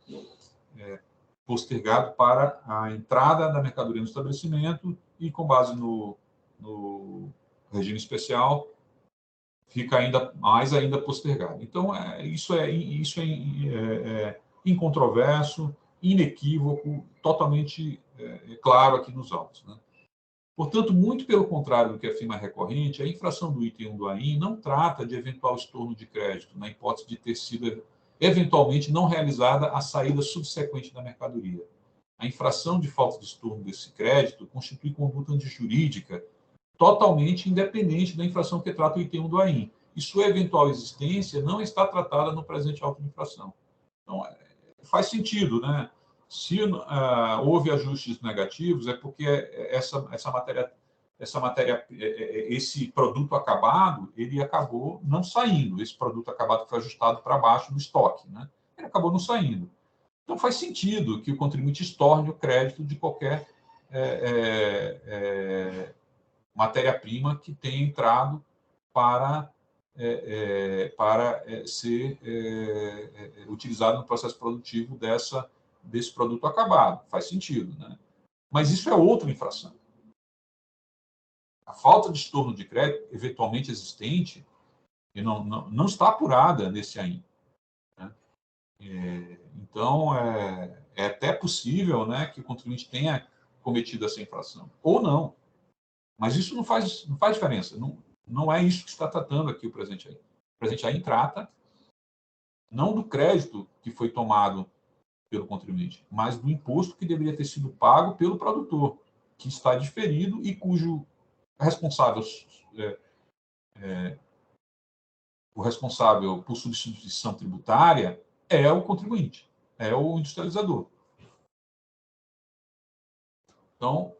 postergado para a entrada da mercadoria no estabelecimento e, com base no regime especial, fica ainda postergado. Então, isso é incontroverso, inequívoco, totalmente claro aqui nos autos, né? Portanto, muito pelo contrário do que afirma a recorrente, a infração do item 1 do AIN não trata de eventual estorno de crédito, na hipótese de ter sido eventualmente não realizada a saída subsequente da mercadoria. A infração de falta de estorno desse crédito constitui conduta antijurídica totalmente independente da infração que trata o item 1 do AIN, e sua eventual existência não está tratada no presente auto de infração. Então, faz sentido, né? Se houve ajustes negativos, é porque esse produto acabado, ele acabou não saindo. Esse produto acabado foi ajustado para baixo do estoque, né? Ele acabou não saindo. Então, faz sentido que o contribuinte estorne o crédito de qualquer matéria-prima que tenha entrado para ser utilizado no processo produtivo desse produto acabado. Faz sentido, né? Mas isso é outra infração. A falta de estorno de crédito, eventualmente existente, não está apurada nesse AIN, né? Então, é até possível, né, que o contribuinte tenha cometido essa infração, ou não. Mas isso não faz diferença. Não é isso que está tratando aqui o presente AIN. O presente AIN trata não do crédito que foi tomado pelo contribuinte, mas do imposto que deveria ter sido pago pelo produtor, que está diferido e cujo responsável, o responsável por substituição tributária é o contribuinte, é o industrializador. Então,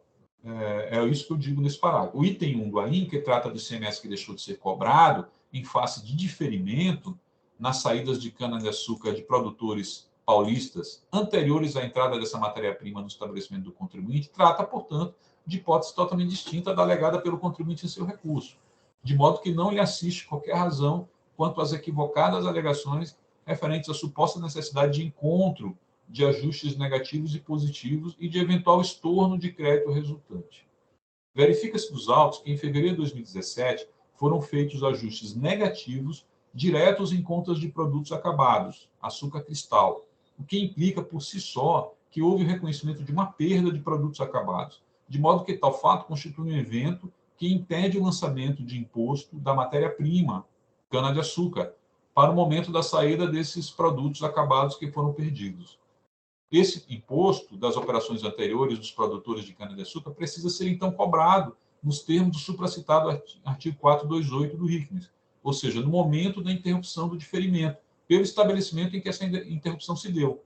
é isso que eu digo nesse parágrafo. O item 1 do AIN, que trata do ICMS que deixou de ser cobrado, em face de diferimento nas saídas de cana-de-açúcar de produtores paulistas anteriores à entrada dessa matéria-prima no estabelecimento do contribuinte, trata, portanto, de hipótese totalmente distinta da alegada pelo contribuinte em seu recurso, de modo que não lhe assiste qualquer razão quanto às equivocadas alegações referentes à suposta necessidade de encontro de ajustes negativos e positivos e de eventual estorno de crédito resultante. Verifica-se dos autos que, em fevereiro de 2017, foram feitos ajustes negativos diretos em contas de produtos acabados, açúcar cristal, o que implica por si só que houve o reconhecimento de uma perda de produtos acabados, de modo que tal fato constitui um evento que impede o lançamento de imposto da matéria-prima, cana-de-açúcar, para o momento da saída desses produtos acabados que foram perdidos. Esse imposto das operações anteriores dos produtores de cana-de-açúcar precisa ser, então, cobrado nos termos do supracitado artigo 428 do RICNIS, ou seja, no momento da interrupção do diferimento, pelo estabelecimento em que essa interrupção se deu.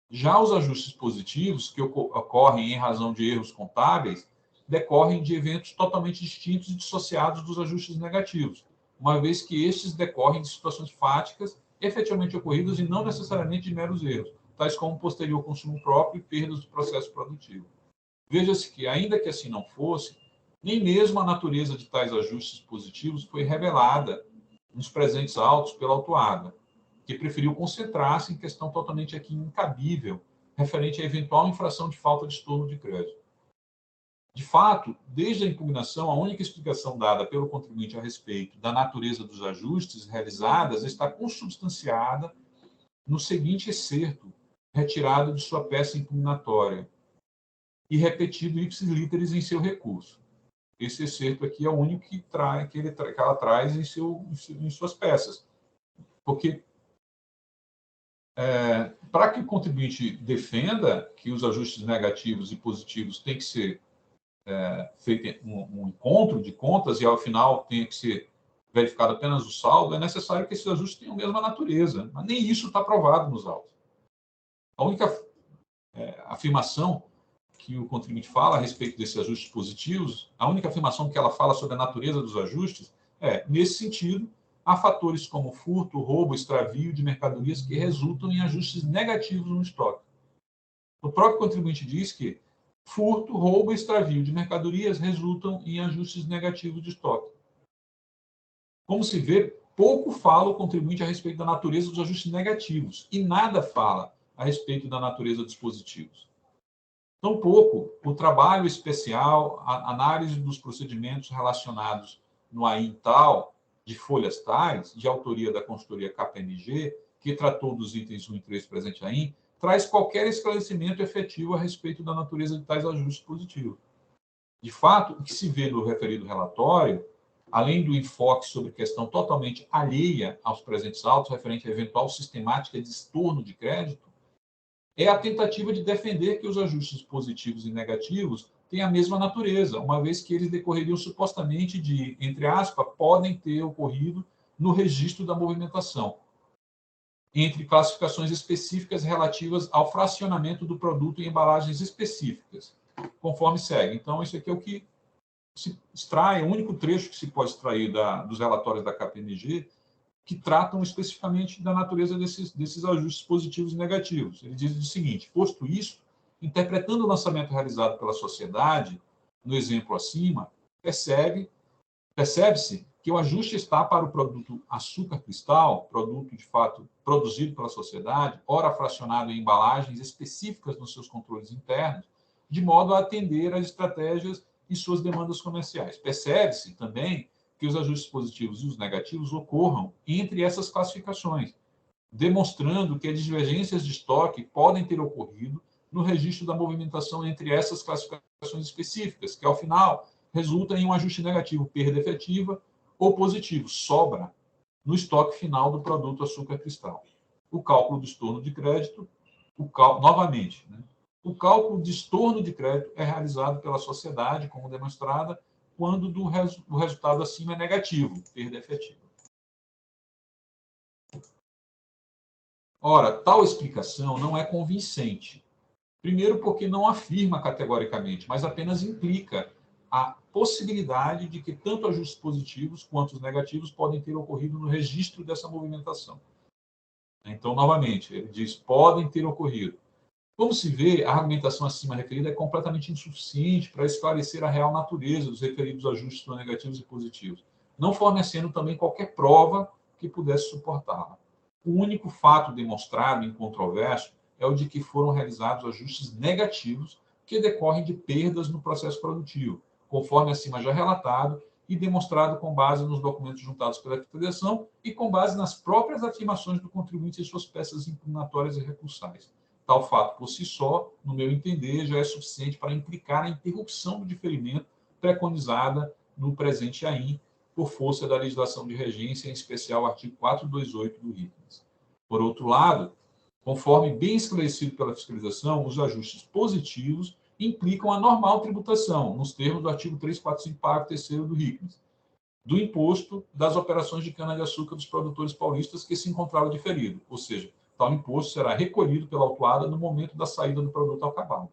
Já os ajustes positivos, que ocorrem em razão de erros contábeis, decorrem de eventos totalmente distintos e dissociados dos ajustes negativos, uma vez que estes decorrem de situações fáticas efetivamente ocorridas e não necessariamente de meros erros, tais como posterior consumo próprio e perdas do processo produtivo. Veja-se que, ainda que assim não fosse, nem mesmo a natureza de tais ajustes positivos foi revelada nos presentes autos pela autuada, que preferiu concentrar-se em questão totalmente aqui incabível, referente à eventual infração de falta de estorno de crédito. De fato, desde a impugnação, a única explicação dada pelo contribuinte a respeito da natureza dos ajustes realizadas está consubstanciada no seguinte excerto, retirado de sua peça impugnatória e repetido ipsis literis em seu recurso. Esse excerto aqui é o único que ela traz em suas peças. Porque, para que o contribuinte defenda que os ajustes negativos e positivos têm que ser feito um encontro de contas e, ao final, tem que ser verificado apenas o saldo, é necessário que esses ajustes tenham a mesma natureza. Mas nem isso está provado nos autos. A única afirmação que o contribuinte fala a respeito desses ajustes positivos, a única afirmação que ela fala sobre a natureza dos ajustes nesse sentido, há fatores como furto, roubo, extravio de mercadorias que resultam em ajustes negativos no estoque. O próprio contribuinte diz que furto, roubo e extravio de mercadorias resultam em ajustes negativos de estoque. Como se vê, pouco fala o contribuinte a respeito da natureza dos ajustes negativos e nada fala a respeito da natureza dos positivos. Tampouco o trabalho especial, a análise dos procedimentos relacionados no AIN tal, de folhas tais, de autoria da consultoria KPMG, que tratou dos itens 1 e 3 presente AIN, traz qualquer esclarecimento efetivo a respeito da natureza de tais ajustes positivos. De fato, o que se vê no referido relatório, além do enfoque sobre questão totalmente alheia aos presentes autos, referente à eventual sistemática de estorno de crédito, é a tentativa de defender que os ajustes positivos e negativos têm a mesma natureza, uma vez que eles decorreriam supostamente de, entre aspas, podem ter ocorrido no registro da movimentação, entre classificações específicas relativas ao fracionamento do produto em embalagens específicas, conforme segue. Então, isso aqui é o que se extrai, o único trecho que se pode extrair dos relatórios da KPMG, que tratam especificamente da natureza desses ajustes positivos e negativos. Ele diz o seguinte: posto isso, interpretando o lançamento realizado pela sociedade, no exemplo acima, percebe-se que o ajuste está para o produto açúcar cristal, produto de fato produzido pela sociedade, ora fracionado em embalagens específicas nos seus controles internos, de modo a atender às estratégias e suas demandas comerciais. Percebe-se também que os ajustes positivos e os negativos ocorram entre essas classificações, demonstrando que as divergências de estoque podem ter ocorrido no registro da movimentação entre essas classificações específicas, que, ao final, resulta em um ajuste negativo, perda efetiva, ou positivo, sobra, no estoque final do produto açúcar cristal. O cálculo do estorno de crédito, novamente, o cálculo de estorno de crédito é realizado pela sociedade, como demonstrada, quando o resultado acima é negativo, perda efetiva. Ora, tal explicação não é convincente. Primeiro, porque não afirma categoricamente, mas apenas implica a possibilidade de que tanto ajustes positivos quanto os negativos podem ter ocorrido no registro dessa movimentação. Então, novamente, ele diz, podem ter ocorrido. Como se vê, a argumentação acima referida é completamente insuficiente para esclarecer a real natureza dos referidos ajustes negativos e positivos, não fornecendo também qualquer prova que pudesse suportá-la. O único fato demonstrado incontroverso é o de que foram realizados ajustes negativos que decorrem de perdas no processo produtivo, conforme acima já relatado e demonstrado com base nos documentos juntados pela federação e com base nas próprias afirmações do contribuinte em suas peças impugnatórias e recursais. Tal fato, por si só, no meu entender, já é suficiente para implicar a interrupção do diferimento preconizada no presente AIN, por força da legislação de regência, em especial o artigo 428 do RICNES. Por outro lado, conforme bem esclarecido pela fiscalização, os ajustes positivos implicam a normal tributação, nos termos do artigo 345, parágrafo 3º do RICNES, do imposto das operações de cana-de-açúcar dos produtores paulistas que se encontrava diferido, ou seja, tal imposto será recolhido pela autuada no momento da saída do produto ao cabalo.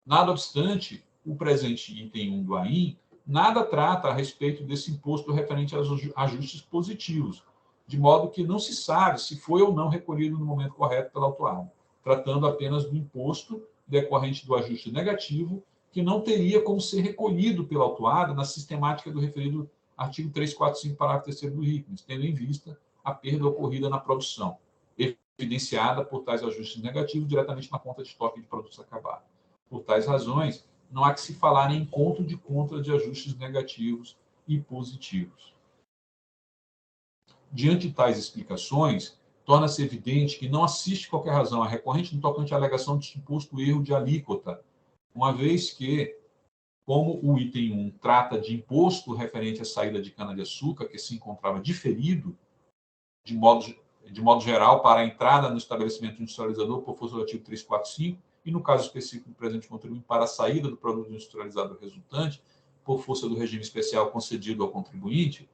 Nada obstante, o presente item 1 do AIN nada trata a respeito desse imposto referente aos ajustes positivos, de modo que não se sabe se foi ou não recolhido no momento correto pela autuada, tratando apenas do imposto decorrente do ajuste negativo, que não teria como ser recolhido pela autuada na sistemática do referido artigo 345, parágrafo 3º do RICNES, tendo em vista a perda ocorrida na produção, evidenciada por tais ajustes negativos diretamente na conta de estoque de produtos acabados. Por tais razões, não há que se falar em encontro de contra de ajustes negativos e positivos. Diante de tais explicações, torna-se evidente que não assiste qualquer razão à recorrente no tocante à alegação de suposto erro de alíquota, uma vez que, como o item 1 trata de imposto referente à saída de cana-de-açúcar, que se encontrava diferido, de modo geral, para a entrada no estabelecimento industrializador por força do artigo 345, e no caso específico do presente contribuinte, para a saída do produto industrializado resultante, por força do regime especial concedido ao contribuinte,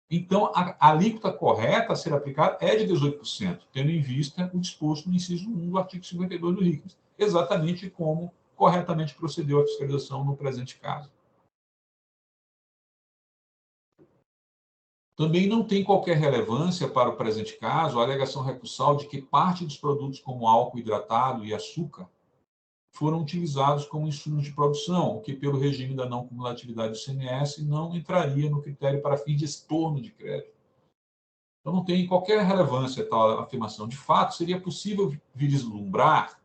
então a alíquota correta a ser aplicada é de 18%, tendo em vista o disposto no inciso 1 do artigo 52 do RICMES, exatamente como corretamente procedeu a fiscalização no presente caso. Também não tem qualquer relevância para o presente caso a alegação recursal de que parte dos produtos como álcool hidratado e açúcar foram utilizados como insumos de produção, o que, pelo regime da não cumulatividade do ICMS, não entraria no critério para fins de estorno de crédito. Então, não tem qualquer relevância tal afirmação. De fato, seria possível vislumbrar,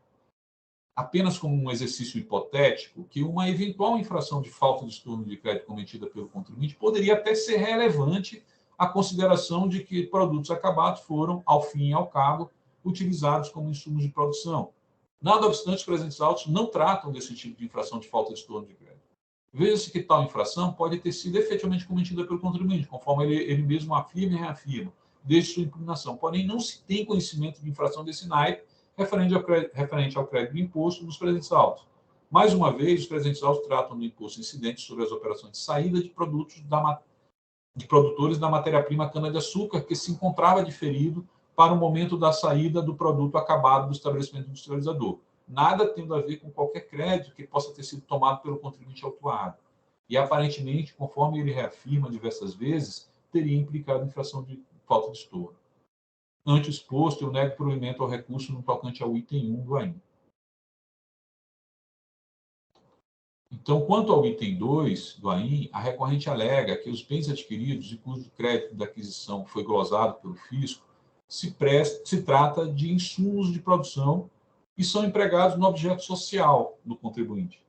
apenas como um exercício hipotético, que uma eventual infração de falta de estorno de crédito cometida pelo contribuinte poderia até ser relevante à consideração de que produtos acabados foram, ao fim e ao cabo, utilizados como insumos de produção. Nada obstante, os presentes autos não tratam desse tipo de infração de falta de estorno de crédito. Veja-se que tal infração pode ter sido efetivamente cometida pelo contribuinte, conforme ele mesmo afirma e reafirma, desde sua impugnação. Porém, não se tem conhecimento de infração desse naipe referente ao crédito do imposto nos presentes autos. Mais uma vez, os presentes autos tratam do imposto incidente sobre as operações de saída de produtos de produtores da matéria-prima cana-de-açúcar, que se encontrava diferido para o momento da saída do produto acabado do estabelecimento industrializador. Nada tendo a ver com qualquer crédito que possa ter sido tomado pelo contribuinte autuado. E, aparentemente, conforme ele reafirma diversas vezes, teria implicado infração de falta de estorno. Ante o exposto, eu nego provimento ao recurso no tocante ao item 1 do AIM. Então, quanto ao item 2 do AIM, a recorrente alega que os bens adquiridos e cujo crédito da aquisição foi glosado pelo fisco se trata de insumos de produção e são empregados no objeto social do contribuinte.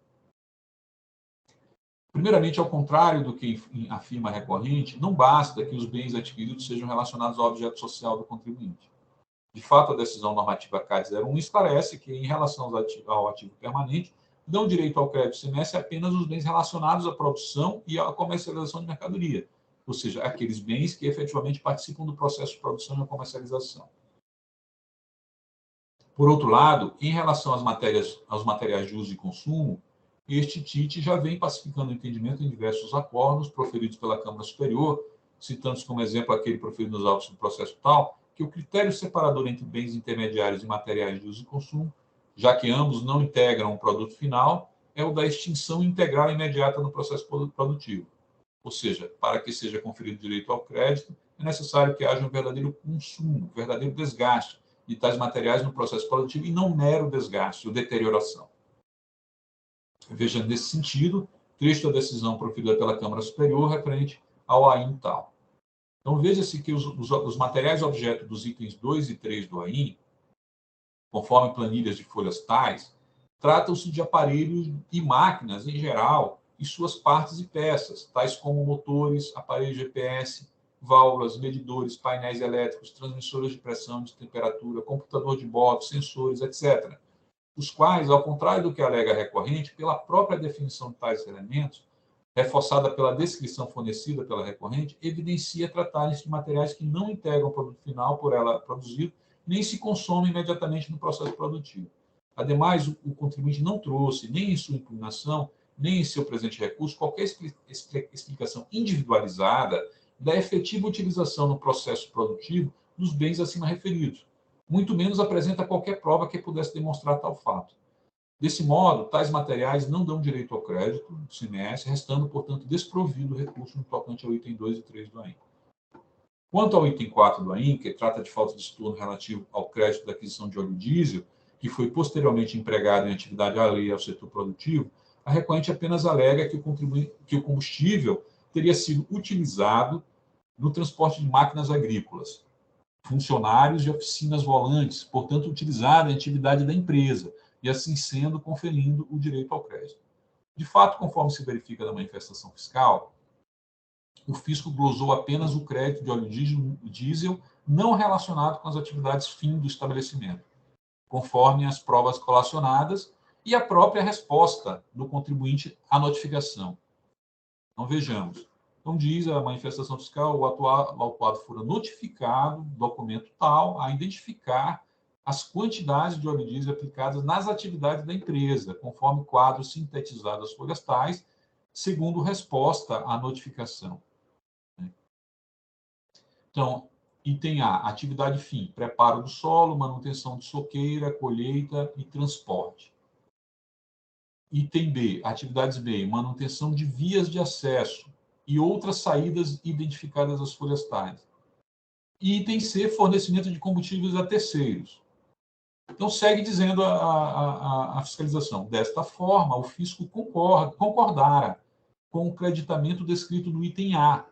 Primeiramente, ao contrário do que afirma a recorrente, não basta que os bens adquiridos sejam relacionados ao objeto social do contribuinte. De fato, a decisão normativa CAD 01 esclarece que, em relação ao ativo permanente, dão direito ao crédito ICMS apenas os bens relacionados à produção e à comercialização de mercadoria, ou seja, aqueles bens que efetivamente participam do processo de produção e comercialização. Por outro lado, em relação aos materiais de uso e consumo, este TIT já vem pacificando o entendimento em diversos acordos proferidos pela Câmara Superior, citando como exemplo aquele proferido nos autos do processo tal, que o critério separador entre bens intermediários e materiais de uso e consumo, já que ambos não integram um produto final, é o da extinção integral e imediata no processo produtivo. Ou seja, para que seja conferido direito ao crédito, é necessário que haja um verdadeiro consumo, um verdadeiro desgaste de tais materiais no processo produtivo e não mero desgaste ou deterioração. Veja, nesse sentido, trecho da decisão proferida pela Câmara Superior referente ao AIM tal. Então, veja-se que os materiais objeto dos itens 2 e 3 do AIM, conforme planilhas de folhas tais, tratam-se de aparelhos e máquinas em geral e suas partes e peças, tais como motores, aparelhos GPS, válvulas, medidores, painéis elétricos, transmissores de pressão, de temperatura, computador de bordo, sensores, etc., os quais, ao contrário do que alega a recorrente, pela própria definição de tais elementos, reforçada pela descrição fornecida pela recorrente, evidencia tratarem-se de materiais que não integram o produto final por ela produzido, nem se consomem imediatamente no processo produtivo. Ademais, o contribuinte não trouxe, nem em sua impugnação, nem em seu presente recurso, qualquer explicação individualizada da efetiva utilização no processo produtivo dos bens acima referidos. Muito menos apresenta qualquer prova que pudesse demonstrar tal fato. Desse modo, tais materiais não dão direito ao crédito do ICMS, restando, portanto, desprovido o recurso no tocante ao item 2 e 3 do AIM. Quanto ao item 4 do AIM, que trata de falta de estorno relativo ao crédito da aquisição de óleo diesel, que foi posteriormente empregado em atividade alheia ao setor produtivo, a recorrente apenas alega que o combustível teria sido utilizado no transporte de máquinas agrícolas, funcionários de oficinas volantes, portanto, utilizado em atividade da empresa, e assim sendo, conferindo o direito ao crédito. De fato, conforme se verifica na manifestação fiscal, o fisco glosou apenas o crédito de óleo diesel não relacionado com as atividades fim do estabelecimento, conforme as provas colacionadas e a própria resposta do contribuinte à notificação. Então, vejamos. Então, diz a manifestação fiscal, o autuado fora notificado, documento tal, a identificar as quantidades de óleo diesel aplicadas nas atividades da empresa, conforme quadro sintetizado das folhas tais, segundo resposta à notificação. Então, item A, atividade fim, preparo do solo, manutenção de soqueira, colheita e transporte. Item B, atividades B, manutenção de vias de acesso e outras saídas identificadas às folhas tais. Item C, fornecimento de combustíveis a terceiros. Então, segue dizendo a fiscalização. Desta forma, o fisco concordara com o creditamento descrito no item A,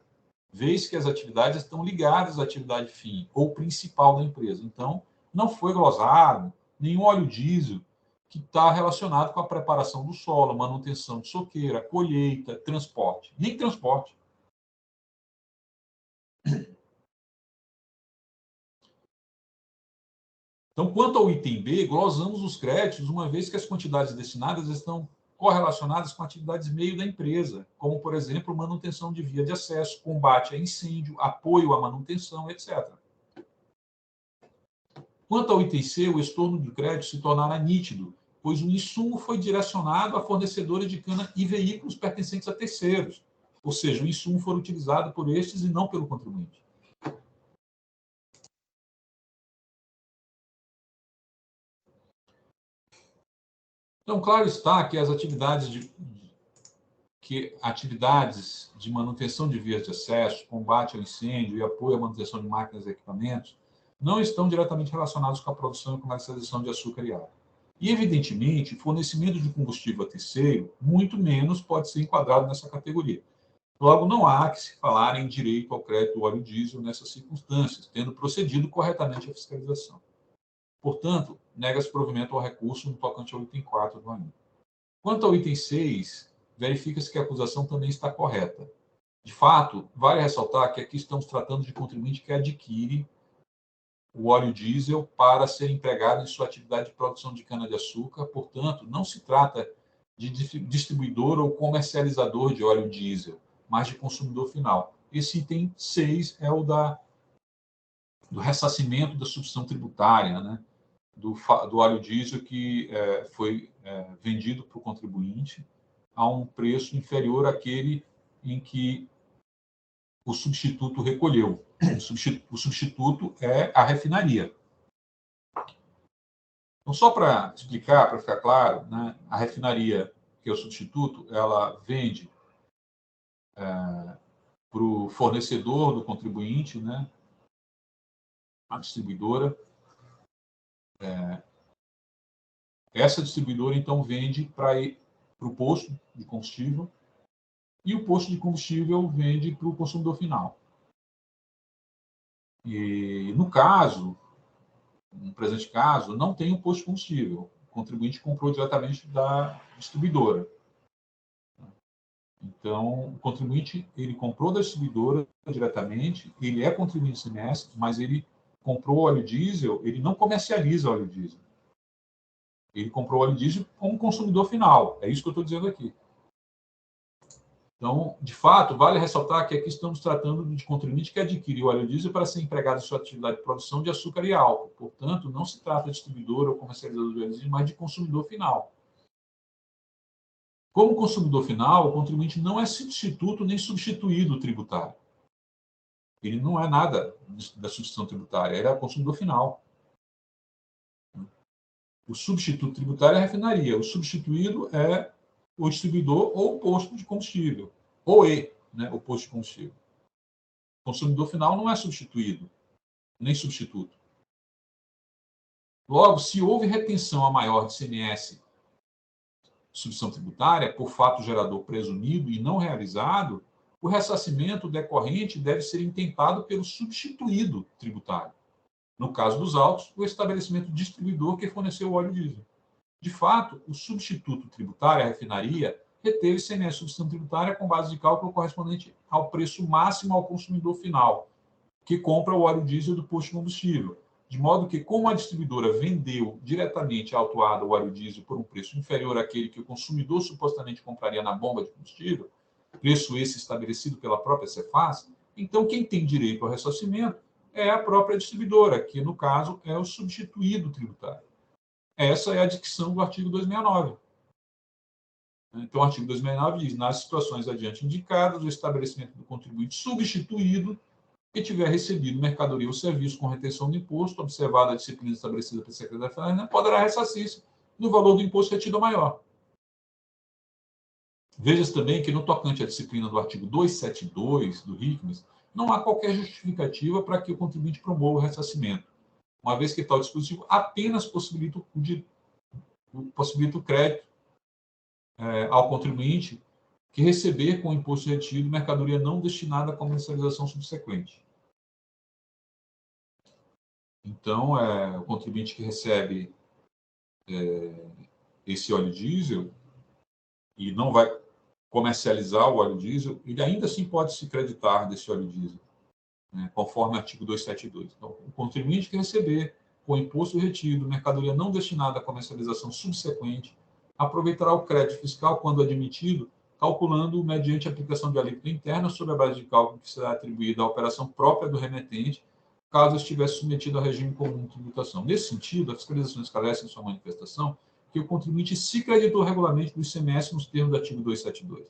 vez que as atividades estão ligadas à atividade fim ou principal da empresa. Então, não foi glosado nenhum óleo diesel que está relacionado com a preparação do solo, manutenção de soqueira, colheita, transporte. Nem transporte. Então, quanto ao item B, glosamos os créditos, uma vez que as quantidades destinadas estão correlacionadas com atividades meio da empresa, como, por exemplo, manutenção de via de acesso, combate a incêndio, apoio à manutenção, etc. Quanto ao item C, o estorno de crédito se tornará nítido, pois o insumo foi direcionado a fornecedores de cana e veículos pertencentes a terceiros, ou seja, o insumo foi utilizado por estes e não pelo contribuinte. Então, claro está que as atividades de manutenção de vias de acesso, combate ao incêndio e apoio à manutenção de máquinas e equipamentos não estão diretamente relacionados com a produção e comercialização de açúcar e álcool. E, evidentemente, fornecimento de combustível a terceiro, muito menos pode ser enquadrado nessa categoria. Logo, não há que se falar em direito ao crédito do óleo diesel nessas circunstâncias, tendo procedido corretamente a fiscalização. Portanto, nega-se provimento ao recurso no tocante ao item 4 do ANIL. Quanto ao item 6, verifica-se que a acusação também está correta. De fato, vale ressaltar que aqui estamos tratando de contribuinte que adquire o óleo diesel para ser empregado em sua atividade de produção de cana-de-açúcar, portanto, não se trata de distribuidor ou comercializador de óleo diesel, mas de consumidor final. Esse item 6 é o do ressarcimento da substituição tributária, né, do óleo diesel que foi vendido para o contribuinte a um preço inferior àquele em que o substituto recolheu. O substituto é a refinaria. Então, só para explicar, para ficar claro, né, a refinaria, que é o substituto, ela vende para o fornecedor do contribuinte, né, a distribuidora. Essa distribuidora, então, vende para o posto de combustível e o posto de combustível vende para o consumidor final. E, no presente caso, não tem um posto de combustível. O contribuinte comprou diretamente da distribuidora. Então, o contribuinte, ele comprou da distribuidora diretamente, ele é contribuinte do ICMS, mas ele comprou óleo diesel, ele não comercializa óleo diesel. Ele comprou óleo diesel como consumidor final. É isso que eu estou dizendo aqui. Então, de fato, vale ressaltar que aqui estamos tratando de contribuinte que adquire o óleo diesel para ser empregado em sua atividade de produção de açúcar e álcool. Portanto, não se trata de distribuidor ou comercializador de óleo diesel, mas de consumidor final. Como consumidor final, o contribuinte não é substituto nem substituído tributário. Ele não é nada da substituição tributária, ele é consumidor final. O substituto tributário é a refinaria, o substituído é o distribuidor ou o posto de combustível, ou né, o posto de combustível. O consumidor final não é substituído, nem substituto. Logo, se houve retenção a maior de ICMS, substituição tributária, por fato gerador presumido e não realizado, o ressarcimento decorrente deve ser intentado pelo substituído tributário. No caso dos autos, o estabelecimento distribuidor que forneceu o óleo diesel. De fato, o substituto tributário, a refinaria, reter o ICMS substituição tributária com base de cálculo correspondente ao preço máximo ao consumidor final, que compra o óleo diesel do posto de combustível. De modo que, como a distribuidora vendeu diretamente à autuada o óleo diesel por um preço inferior àquele que o consumidor supostamente compraria na bomba de combustível, preço esse estabelecido pela própria Cefaz, então quem tem direito ao ressarcimento é a própria distribuidora, que, no caso, é o substituído tributário. Essa é a dicção do artigo 269. Então, o artigo 269 diz, nas situações adiante indicadas, o estabelecimento do contribuinte substituído que tiver recebido mercadoria ou serviço com retenção do imposto, observada a disciplina estabelecida pela Secretaria da Fazenda, poderá ressarcir-se no valor do imposto retido maior. Veja também que, no tocante à disciplina do artigo 272 do RICMES, não há qualquer justificativa para que o contribuinte promova o ressarcimento, uma vez que tal dispositivo apenas possibilita o crédito ao contribuinte que receber com o imposto retido mercadoria não destinada à comercialização subsequente. Então, o contribuinte que recebe esse óleo diesel e não vai comercializar o óleo diesel, ele ainda assim pode se creditar desse óleo diesel, né, conforme o artigo 272. Então, o contribuinte que receber com imposto retido mercadoria não destinada à comercialização subsequente aproveitará o crédito fiscal quando admitido, calculando mediante aplicação de alíquota interna sobre a base de cálculo que será atribuída à operação própria do remetente, caso estivesse submetido ao regime comum de tributação. Nesse sentido, a fiscalização esclarece em sua manifestação que o contribuinte se creditou regularmente do ICMS nos termos do artigo 272,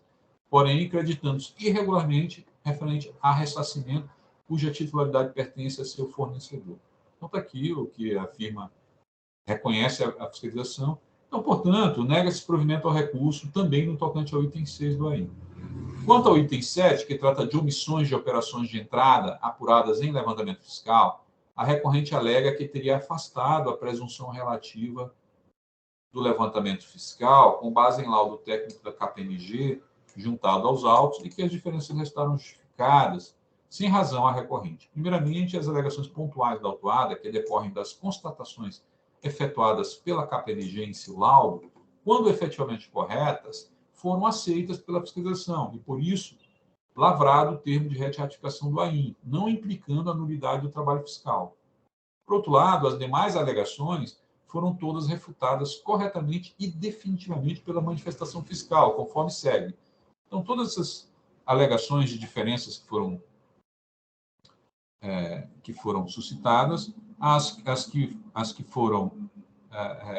porém, creditando-se irregularmente referente a ressarcimento cuja titularidade pertence a seu fornecedor. Então, está aqui o que a firma reconhece a fiscalização. Então, portanto, nega-se provimento ao recurso também no tocante ao item 6 do AIN. Quanto ao item 7, que trata de omissões de operações de entrada apuradas em levantamento fiscal, a recorrente alega que teria afastado a presunção relativa do levantamento fiscal com base em laudo técnico da KPMG, juntado aos autos, e que as diferenças restaram justificadas, sem razão à recorrente. Primeiramente, as alegações pontuais da autuada, que decorrem das constatações efetuadas pela KPMG em seu laudo, quando efetivamente corretas, foram aceitas pela fiscalização e, por isso, lavrado o termo de retificação do AIN, não implicando a nulidade do trabalho fiscal. Por outro lado, as demais alegações foram todas refutadas corretamente e definitivamente pela manifestação fiscal, conforme segue. Então, todas essas alegações de diferenças que foram suscitadas, as que foram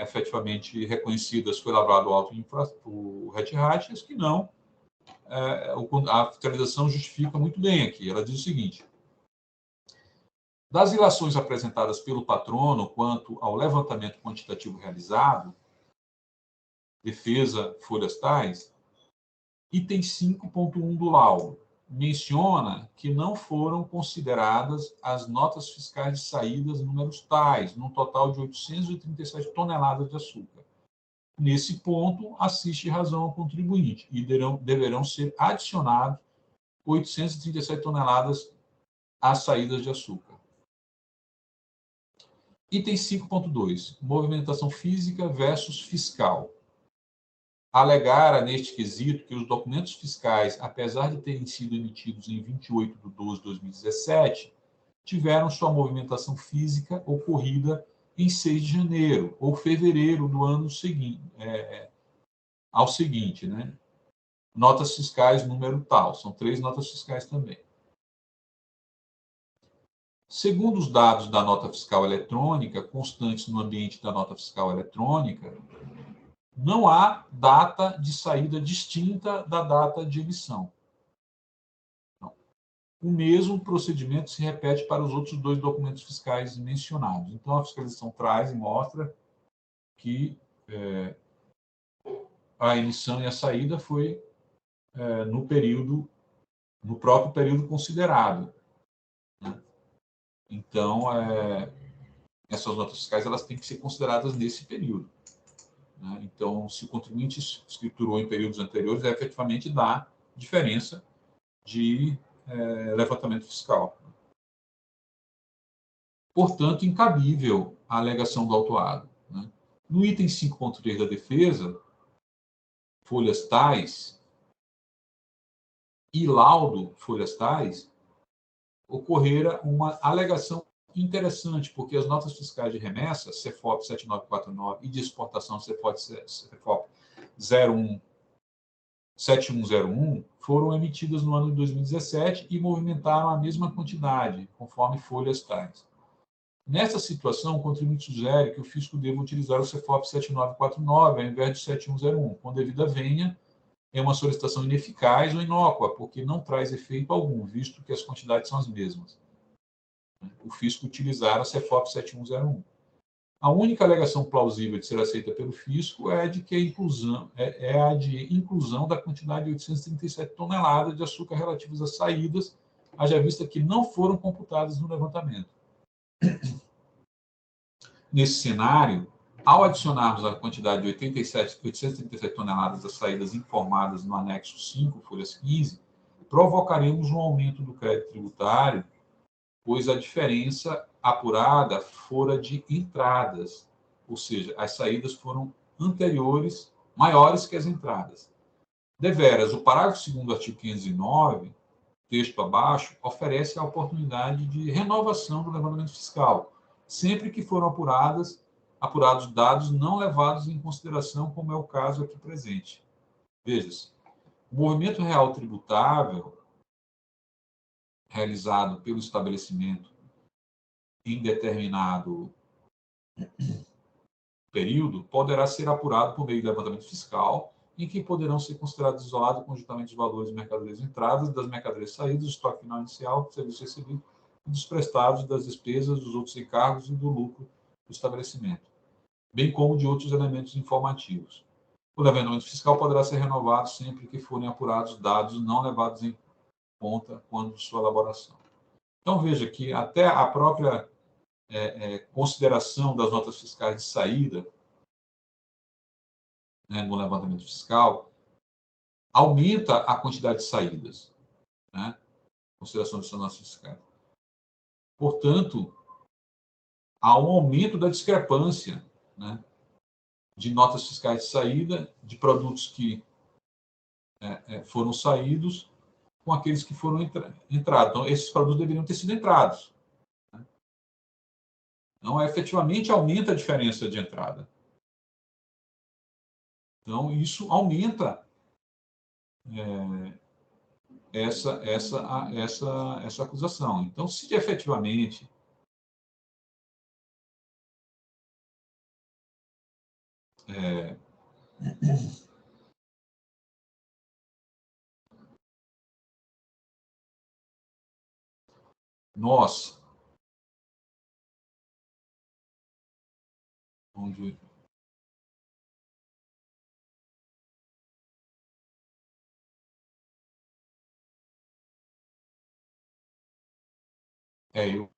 efetivamente reconhecidas foi lavrado o auto o RET-RAT, as que não, a fiscalização justifica muito bem aqui. Ela diz o seguinte: das ilações apresentadas pelo patrono quanto ao levantamento quantitativo realizado, defesa folhas tais, item 5.1 do laudo menciona que não foram consideradas as notas fiscais de saídas números tais, num total de 837 toneladas de açúcar. Nesse ponto, assiste razão ao contribuinte e deverão ser adicionados 837 toneladas às saídas de açúcar. Item 5.2, movimentação física versus fiscal. Alegara neste quesito que os documentos fiscais, apesar de terem sido emitidos em 28 de 12 de 2017, tiveram sua movimentação física ocorrida em 6 de janeiro ou fevereiro do ano seguinte, ao seguinte, né? Notas fiscais número tal, são 3 notas fiscais também. Segundo os dados da nota fiscal eletrônica, constantes no ambiente da nota fiscal eletrônica, não há data de saída distinta da data de emissão. Não. O mesmo procedimento se repete para os outros 2 documentos fiscais mencionados. Então, a fiscalização traz e mostra que a emissão e a saída foi no próprio período considerado, né? Então, essas notas fiscais elas têm que ser consideradas nesse período. Então, se o contribuinte escriturou em períodos anteriores, efetivamente dá diferença de levantamento fiscal. Portanto, incabível a alegação do autuado, né? No item 5.3 da defesa, folhas tais e laudo folhas tais, ocorrera uma alegação interessante, porque as notas fiscais de remessa, CEFOP 7949, e de exportação, CEFOP 7101, foram emitidas no ano de 2017 e movimentaram a mesma quantidade, conforme folhas tais. Nessa situação, o contribuinte sugere que o fisco deva utilizar o CEFOP 7949 ao invés de 7101, com devida venha, é uma solicitação ineficaz ou inócua, porque não traz efeito algum, visto que as quantidades são as mesmas. O fisco utilizar a CEFOP 7101. A única alegação plausível de ser aceita pelo fisco é a de inclusão da quantidade de 837 toneladas de açúcar relativas às saídas, haja vista que não foram computadas no levantamento. Nesse cenário, ao adicionarmos a quantidade de 837 toneladas das saídas informadas no anexo 5, folhas 15, provocaremos um aumento do crédito tributário, pois a diferença apurada fora de entradas, ou seja, as saídas foram anteriores, maiores que as entradas. Deveras, o parágrafo 2º do artigo 509, texto abaixo, oferece a oportunidade de renovação do levantamento fiscal, sempre que foram apurados dados não levados em consideração, como é o caso aqui presente. Veja-se, o movimento real tributável realizado pelo estabelecimento em determinado período poderá ser apurado por meio de levantamento fiscal, em que poderão ser considerados isolados conjuntamente os valores de mercadorias entradas, das mercadorias saídas, do estoque final inicial, do serviço recebido, dos prestados, das despesas, dos outros encargos e do lucro do estabelecimento, bem como de outros elementos informativos. O levantamento fiscal poderá ser renovado sempre que forem apurados dados não levados em conta quando de sua elaboração. Então, veja que até a própria consideração das notas fiscais de saída, né, no levantamento fiscal, aumenta a quantidade de saídas, né, consideração das notas fiscais. Portanto, há um aumento da discrepância, né, de notas fiscais de saída de produtos que foram saídos com aqueles que foram entrados. Então, esses produtos deveriam ter sido entrados. Né? Então, efetivamente, aumenta a diferença de entrada. Então, isso aumenta essa acusação. Então, se efetivamente nós, onde eu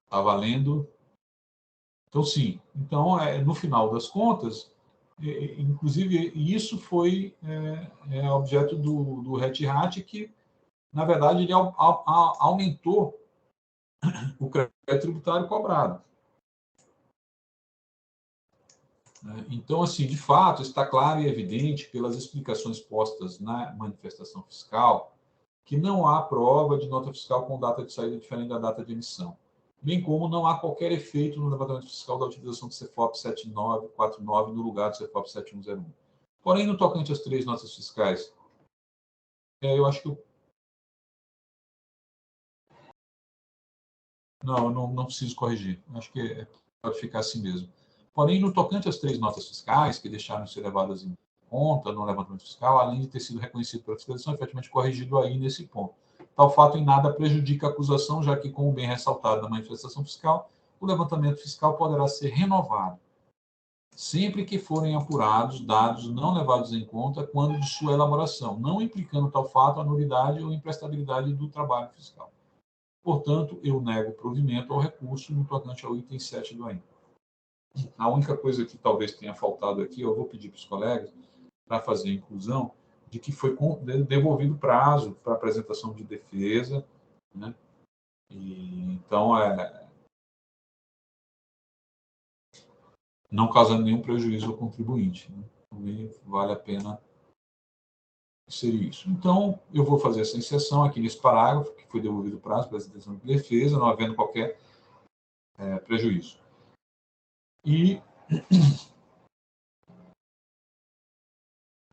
estava lendo. Então, sim. Então, no final das contas, inclusive, isso foi objeto do RET-RAT, que, na verdade, ele aumentou o crédito tributário cobrado. Então, assim, de fato, está claro e evidente, pelas explicações postas na manifestação fiscal, que não há prova de nota fiscal com data de saída diferente da data de emissão, bem como não há qualquer efeito no levantamento fiscal da utilização do CEFOP 7949 no lugar do CEFOP 7101. Porém, no tocante às 3 notas fiscais, eu acho que não preciso corrigir. Acho que pode ficar assim mesmo. Porém, no tocante às 3 notas fiscais, que deixaram de ser levadas em conta no levantamento fiscal, além de ter sido reconhecido pela fiscalização, efetivamente corrigido aí nesse ponto. Tal fato em nada prejudica a acusação, já que, como bem ressaltado na manifestação fiscal, o levantamento fiscal poderá ser renovado, sempre que forem apurados dados não levados em conta quando de sua elaboração, não implicando tal fato a nulidade ou imprestabilidade do trabalho fiscal. Portanto, eu nego provimento ao recurso no tocante ao item 7 do AIM. A única coisa que talvez tenha faltado aqui, eu vou pedir para os colegas, para fazer a inclusão, de que foi devolvido prazo para apresentação de defesa, né? E, então, não causando nenhum prejuízo ao contribuinte, né? Também vale a pena inserir isso. Então, eu vou fazer essa inserção aqui nesse parágrafo, que foi devolvido o prazo para a apresentação de defesa, não havendo qualquer prejuízo. E,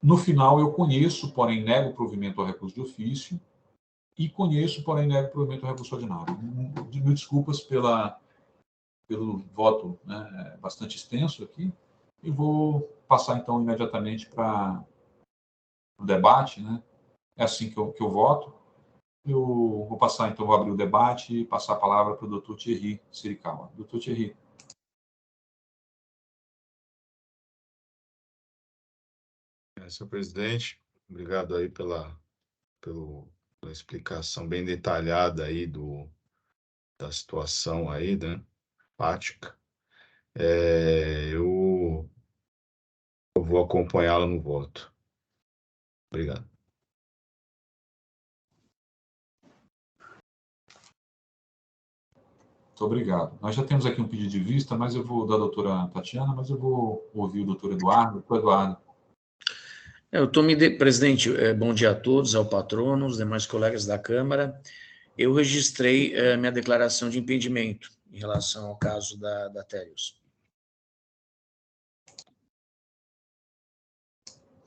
no final, eu conheço, porém nego o provimento ao recurso de ofício, e conheço, porém nego o provimento ao recurso ordinário. Mil desculpas pelo voto, né, bastante extenso aqui, e vou passar, então, imediatamente para o debate, né? É assim que eu voto. Eu vou passar, então, vou abrir o debate e passar a palavra para o Dr. Thierry Sirikawa. Dr. Thierry. Senhor presidente, obrigado aí pela explicação bem detalhada aí da situação aí, né, prática. Eu vou acompanhá-la no voto. Obrigado. Muito obrigado. Nós já temos aqui um pedido de vista, mas eu vou da doutora Tatiana, mas eu vou ouvir o doutor Eduardo. Doutor Eduardo. Presidente, bom dia a todos, ao patrono, os demais colegas da Câmara. Eu registrei minha declaração de impedimento em relação ao caso da Telios.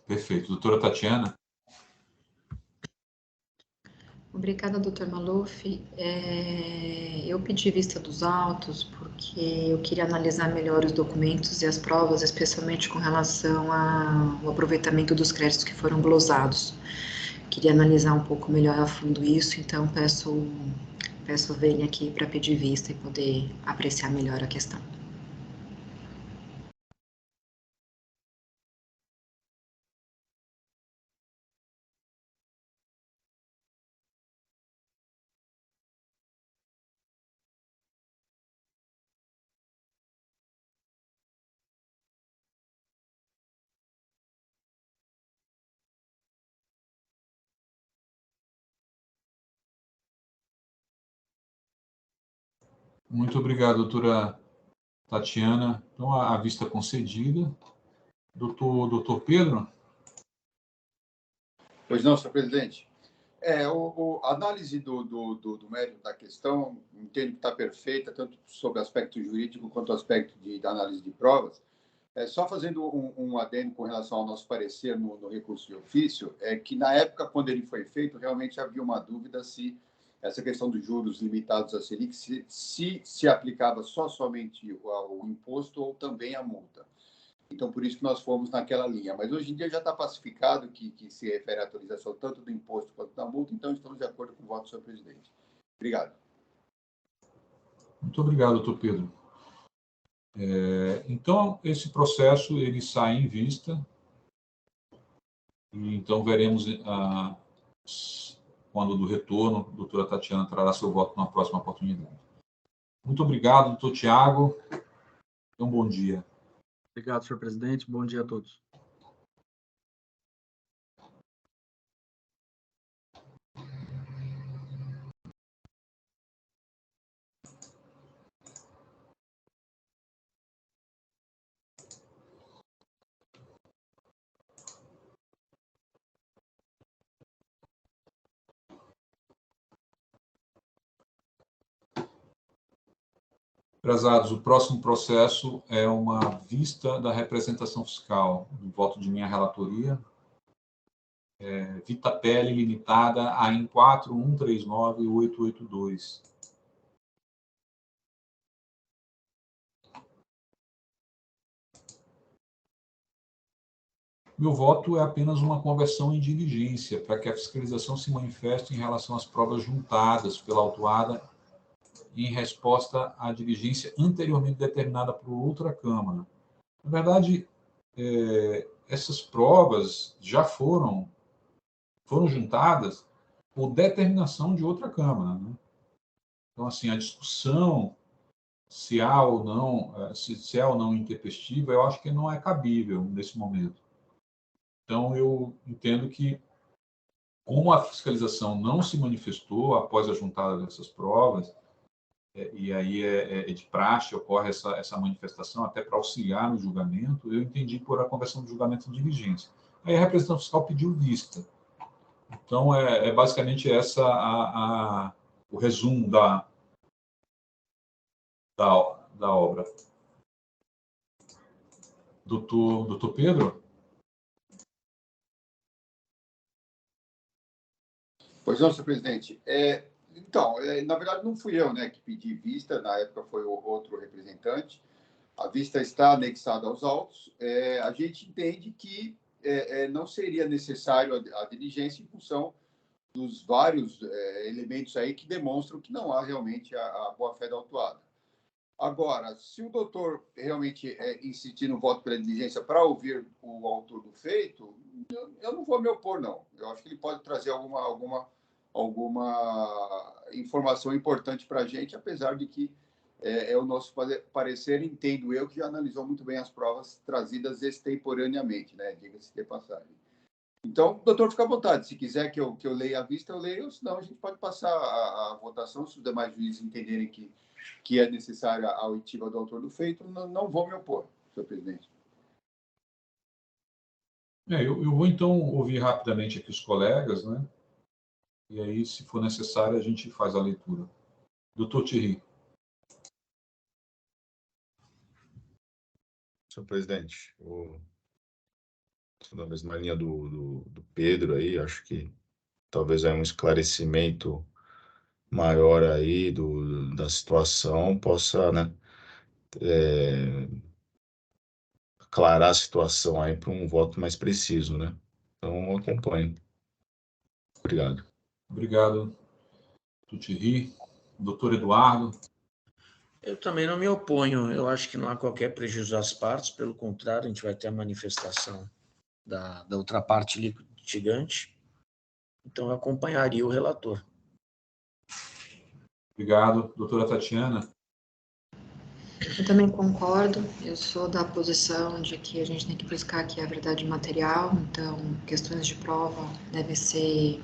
Perfeito. Doutora Tatiana. Obrigada, doutor Maluf. Eu pedi vista dos autos porque eu queria analisar melhor os documentos e as provas, especialmente com relação ao aproveitamento dos créditos que foram glosados. Queria analisar um pouco melhor a fundo isso, então peço vênia aqui para pedir vista e poder apreciar melhor a questão. Muito obrigado, doutora Tatiana. Então, a vista concedida. Doutor Pedro? Pois não, senhor presidente. A análise do mérito da questão, entendo que está perfeita, tanto sobre o aspecto jurídico quanto o aspecto da análise de provas. Só fazendo um adendo com relação ao nosso parecer no recurso de ofício, é que na época, quando ele foi feito, realmente havia uma dúvida se essa questão dos juros limitados a Selic se aplicava somente ao imposto ou também à multa. Então, por isso que nós fomos naquela linha. Mas hoje em dia já está pacificado que se refere à atualização tanto do imposto quanto da multa, então estamos de acordo com o voto do senhor presidente. Obrigado. Muito obrigado, doutor Pedro. Então, esse processo ele sai em vista, e então veremos quando do retorno, a doutora Tatiana trará seu voto na próxima oportunidade. Muito obrigado, doutor Tiago. Um bom dia. Obrigado, senhor presidente. Bom dia a todos. Prezados, o próximo processo é uma vista da representação fiscal, do voto de minha relatoria, Vitapele Limitada, AIM 4139882. Meu voto é apenas uma conversão em diligência, para que a fiscalização se manifeste em relação às provas juntadas pela autuada em resposta à diligência anteriormente determinada por outra Câmara. Na verdade, essas provas já foram juntadas por determinação de outra Câmara, né? Então, assim, a discussão se há ou não, se é ou não intempestiva, eu acho que não é cabível nesse momento. Então, eu entendo que, como a fiscalização não se manifestou após a juntada dessas provas, e aí é de praxe, ocorre essa manifestação até para auxiliar no julgamento, eu entendi por a conversão do julgamento de diligência. Aí a representação fiscal pediu vista. Então, basicamente essa o resumo da obra. Doutor Pedro? Pois não, senhor presidente. Então, na verdade, não fui eu, né, que pedi vista, na época foi o outro representante. A vista está anexada aos autos. A gente entende que não seria necessário a diligência em função dos vários elementos aí que demonstram que não há realmente a boa-fé da autuada. Agora, se o doutor realmente insistir no voto pela diligência para ouvir o autor do feito, eu não vou me opor, não. Eu acho que ele pode trazer alguma informação importante para a gente, apesar de que o nosso parecer, entendo eu, que já analisou muito bem as provas trazidas extemporaneamente, né? Diga-se de passagem. Então, doutor, fica à vontade. Se quiser que eu leia a vista, eu leio, senão a gente pode passar a votação, se os demais juízes entenderem que é necessária a oitiva do autor do feito, não vou me opor, senhor presidente. Eu vou, então, ouvir rapidamente aqui os colegas, né? E aí, se for necessário, a gente faz a leitura. Doutor Thierry. Senhor presidente, na mesma linha do Pedro aí, acho que talvez é um esclarecimento maior aí da situação possa, né, aclarar a situação aí para um voto mais preciso, né? Então, eu acompanho. Obrigado. Obrigado, doutor Thierry. Doutor Eduardo. Eu também não me oponho. Eu acho que não há qualquer prejuízo às partes. Pelo contrário, a gente vai ter a manifestação da outra parte litigante. Então, eu acompanharia o relator. Obrigado. Doutora Tatiana. Eu também concordo. Eu sou da posição de que a gente tem que buscar aqui a verdade material. Então, questões de prova devem ser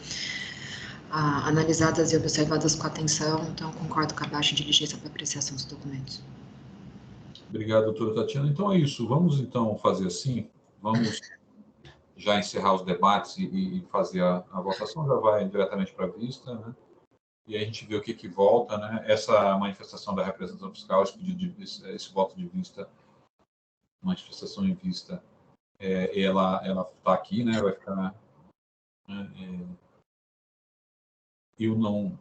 analisadas e observadas com atenção. Então, concordo com a baixa diligência para apreciação dos documentos. Obrigado, doutora Tatiana. Então é isso. Vamos, então, fazer assim. Vamos já encerrar os debates e fazer a votação. Já vai diretamente para a vista, né? E aí a gente vê o que volta, né? Essa manifestação da representação fiscal, esse voto de vista, manifestação em vista, ela está aqui, né? Vai ficar... eu não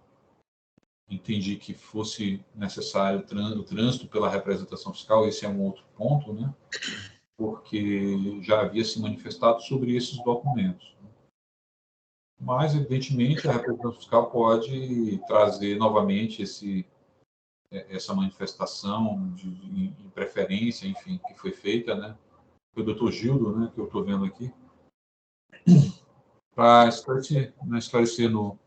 entendi que fosse necessário o trânsito pela representação fiscal, esse é um outro ponto, né? Porque já havia se manifestado sobre esses documentos. Mas, evidentemente, a representação fiscal pode trazer novamente essa manifestação de preferência, enfim, que foi feita, né? Foi o doutor Gildo, né, que eu estou vendo aqui, para esclarecer no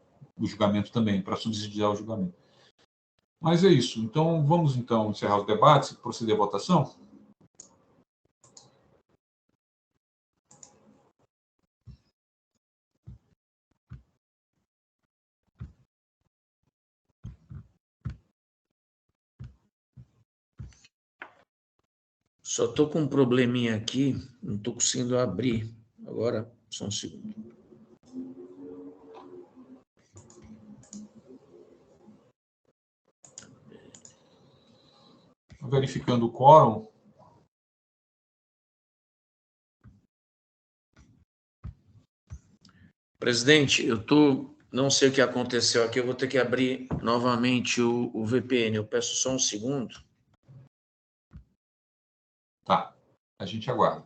julgamento também, para subsidiar o julgamento. Mas é isso. Então, vamos então encerrar os debates e proceder à votação? Só estou com um probleminha aqui, não estou conseguindo abrir. Agora, só um segundo. Verificando o quórum. Presidente, não sei o que aconteceu aqui, eu vou ter que abrir novamente o VPN. Eu peço só um segundo. Tá, a gente aguarda.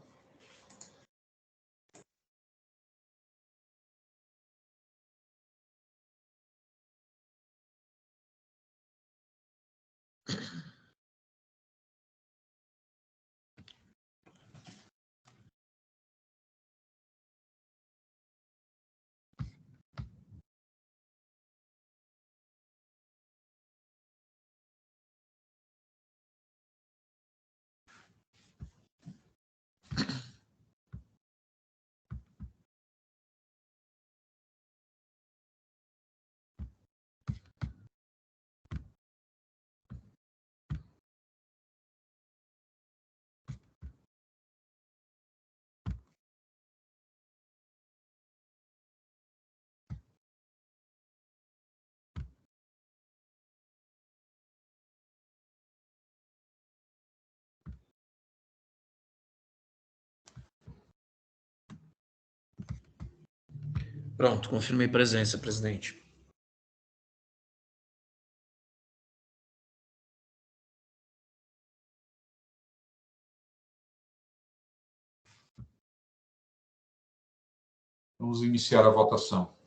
Pronto, confirmei presença, presidente. Vamos iniciar a votação.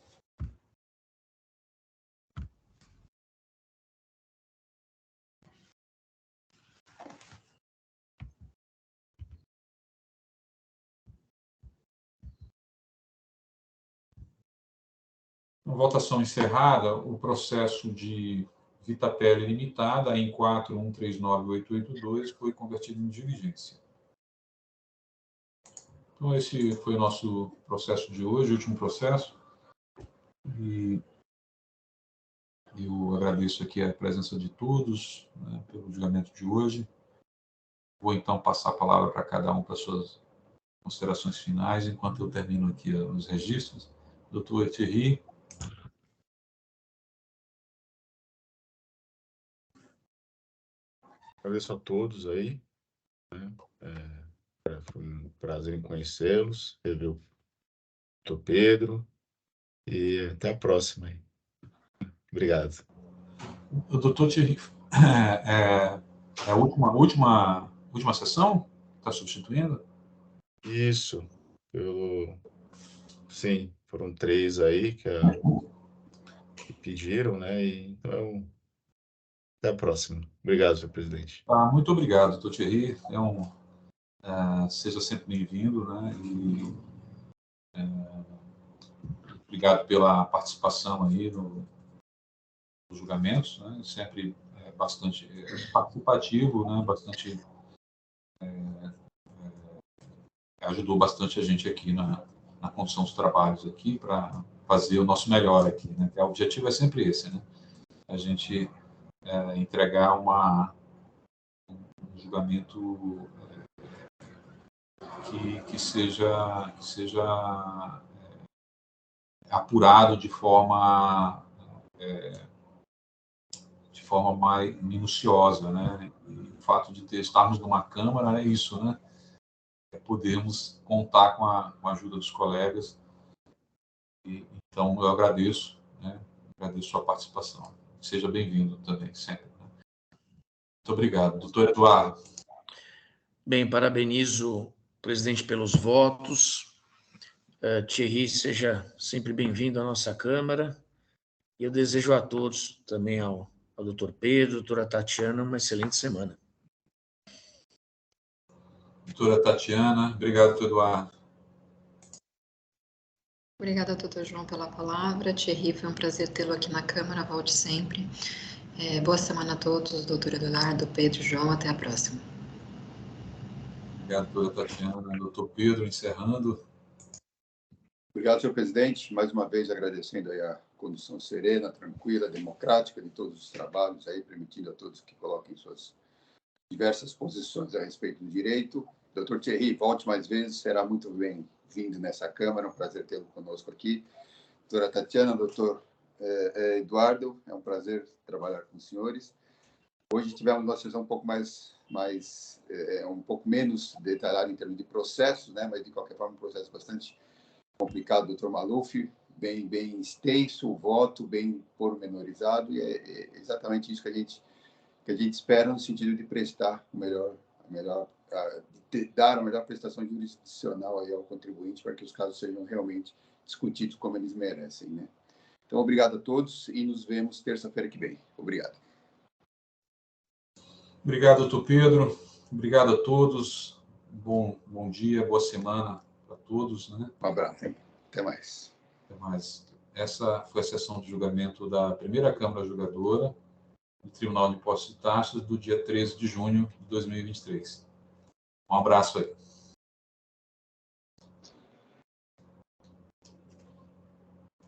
A votação encerrada, o processo de Vitapele Limitada, em 4139882, foi convertido em diligência. Então, esse foi o nosso processo de hoje, o último processo. E eu agradeço aqui a presença de todos, né, pelo julgamento de hoje. Vou, então, passar a palavra para cada um para suas considerações finais, enquanto eu termino aqui os registros. Doutor Thierry. Agradeço a todos aí, né? Foi um prazer em conhecê-los, rever o doutor Pedro, e até a próxima aí. Obrigado. O doutor Thierry, é a última sessão? Está substituindo? Isso, sim, foram 3 aí que pediram, né? Então, até a próxima. Obrigado, senhor presidente. Muito obrigado, doutor Thierry. Seja sempre bem-vindo, né? Obrigado pela participação aí nos julgamentos, né? Sempre bastante participativo, né? Bastante ajudou bastante a gente aqui na condução dos trabalhos aqui para fazer o nosso melhor aqui, né? O objetivo é sempre esse, né? A gente entregar um julgamento que seja apurado de forma mais minuciosa, né? E o fato de estarmos numa Câmara é isso, né? É podermos contar com a ajuda dos colegas. Então, eu agradeço, né? Agradeço a sua participação. Seja bem-vindo também, sempre. Né? Muito obrigado. Doutor Eduardo. Bem, parabenizo o presidente pelos votos. Thierry, seja sempre bem-vindo à nossa Câmara. E eu desejo a todos, também ao doutor Pedro, doutora Tatiana, uma excelente semana. Doutora Tatiana, obrigado, doutor Eduardo. Obrigada, doutor João, pela palavra. Thierry, foi um prazer tê-lo aqui na Câmara, volte sempre. Boa semana a todos, doutor Eduardo, Pedro, João, até a próxima. Obrigado, doutora Tatiana. Doutor Pedro, encerrando. Obrigado, senhor presidente. Mais uma vez agradecendo aí a condução serena, tranquila, democrática de todos os trabalhos, aí, permitindo a todos que coloquem suas diversas posições a respeito do direito. Doutor Thierry, volte mais vezes, será muito bem-vindo nessa Câmara, um prazer tê-lo conosco aqui. Doutora Tatiana, doutor Eduardo, é um prazer trabalhar com os senhores. Hoje tivemos uma sessão um pouco um pouco menos detalhada em termos de processos, né? Mas de qualquer forma um processo bastante complicado, doutor Maluf, bem extenso, o voto bem pormenorizado, e é exatamente isso que a gente espera no sentido de prestar dar a melhor prestação jurisdicional aí ao contribuinte para que os casos sejam realmente discutidos como eles merecem, né? Então, obrigado a todos e nos vemos terça-feira que vem. Obrigado. Obrigado, doutor Pedro. Obrigado a todos. Bom dia, boa semana para todos, né? Um abraço, hein? Até mais. Até mais. Essa foi a sessão de julgamento da primeira Câmara Julgadora do Tribunal de Impostos e Taxas do dia 13 de junho de 2023. Um abraço aí.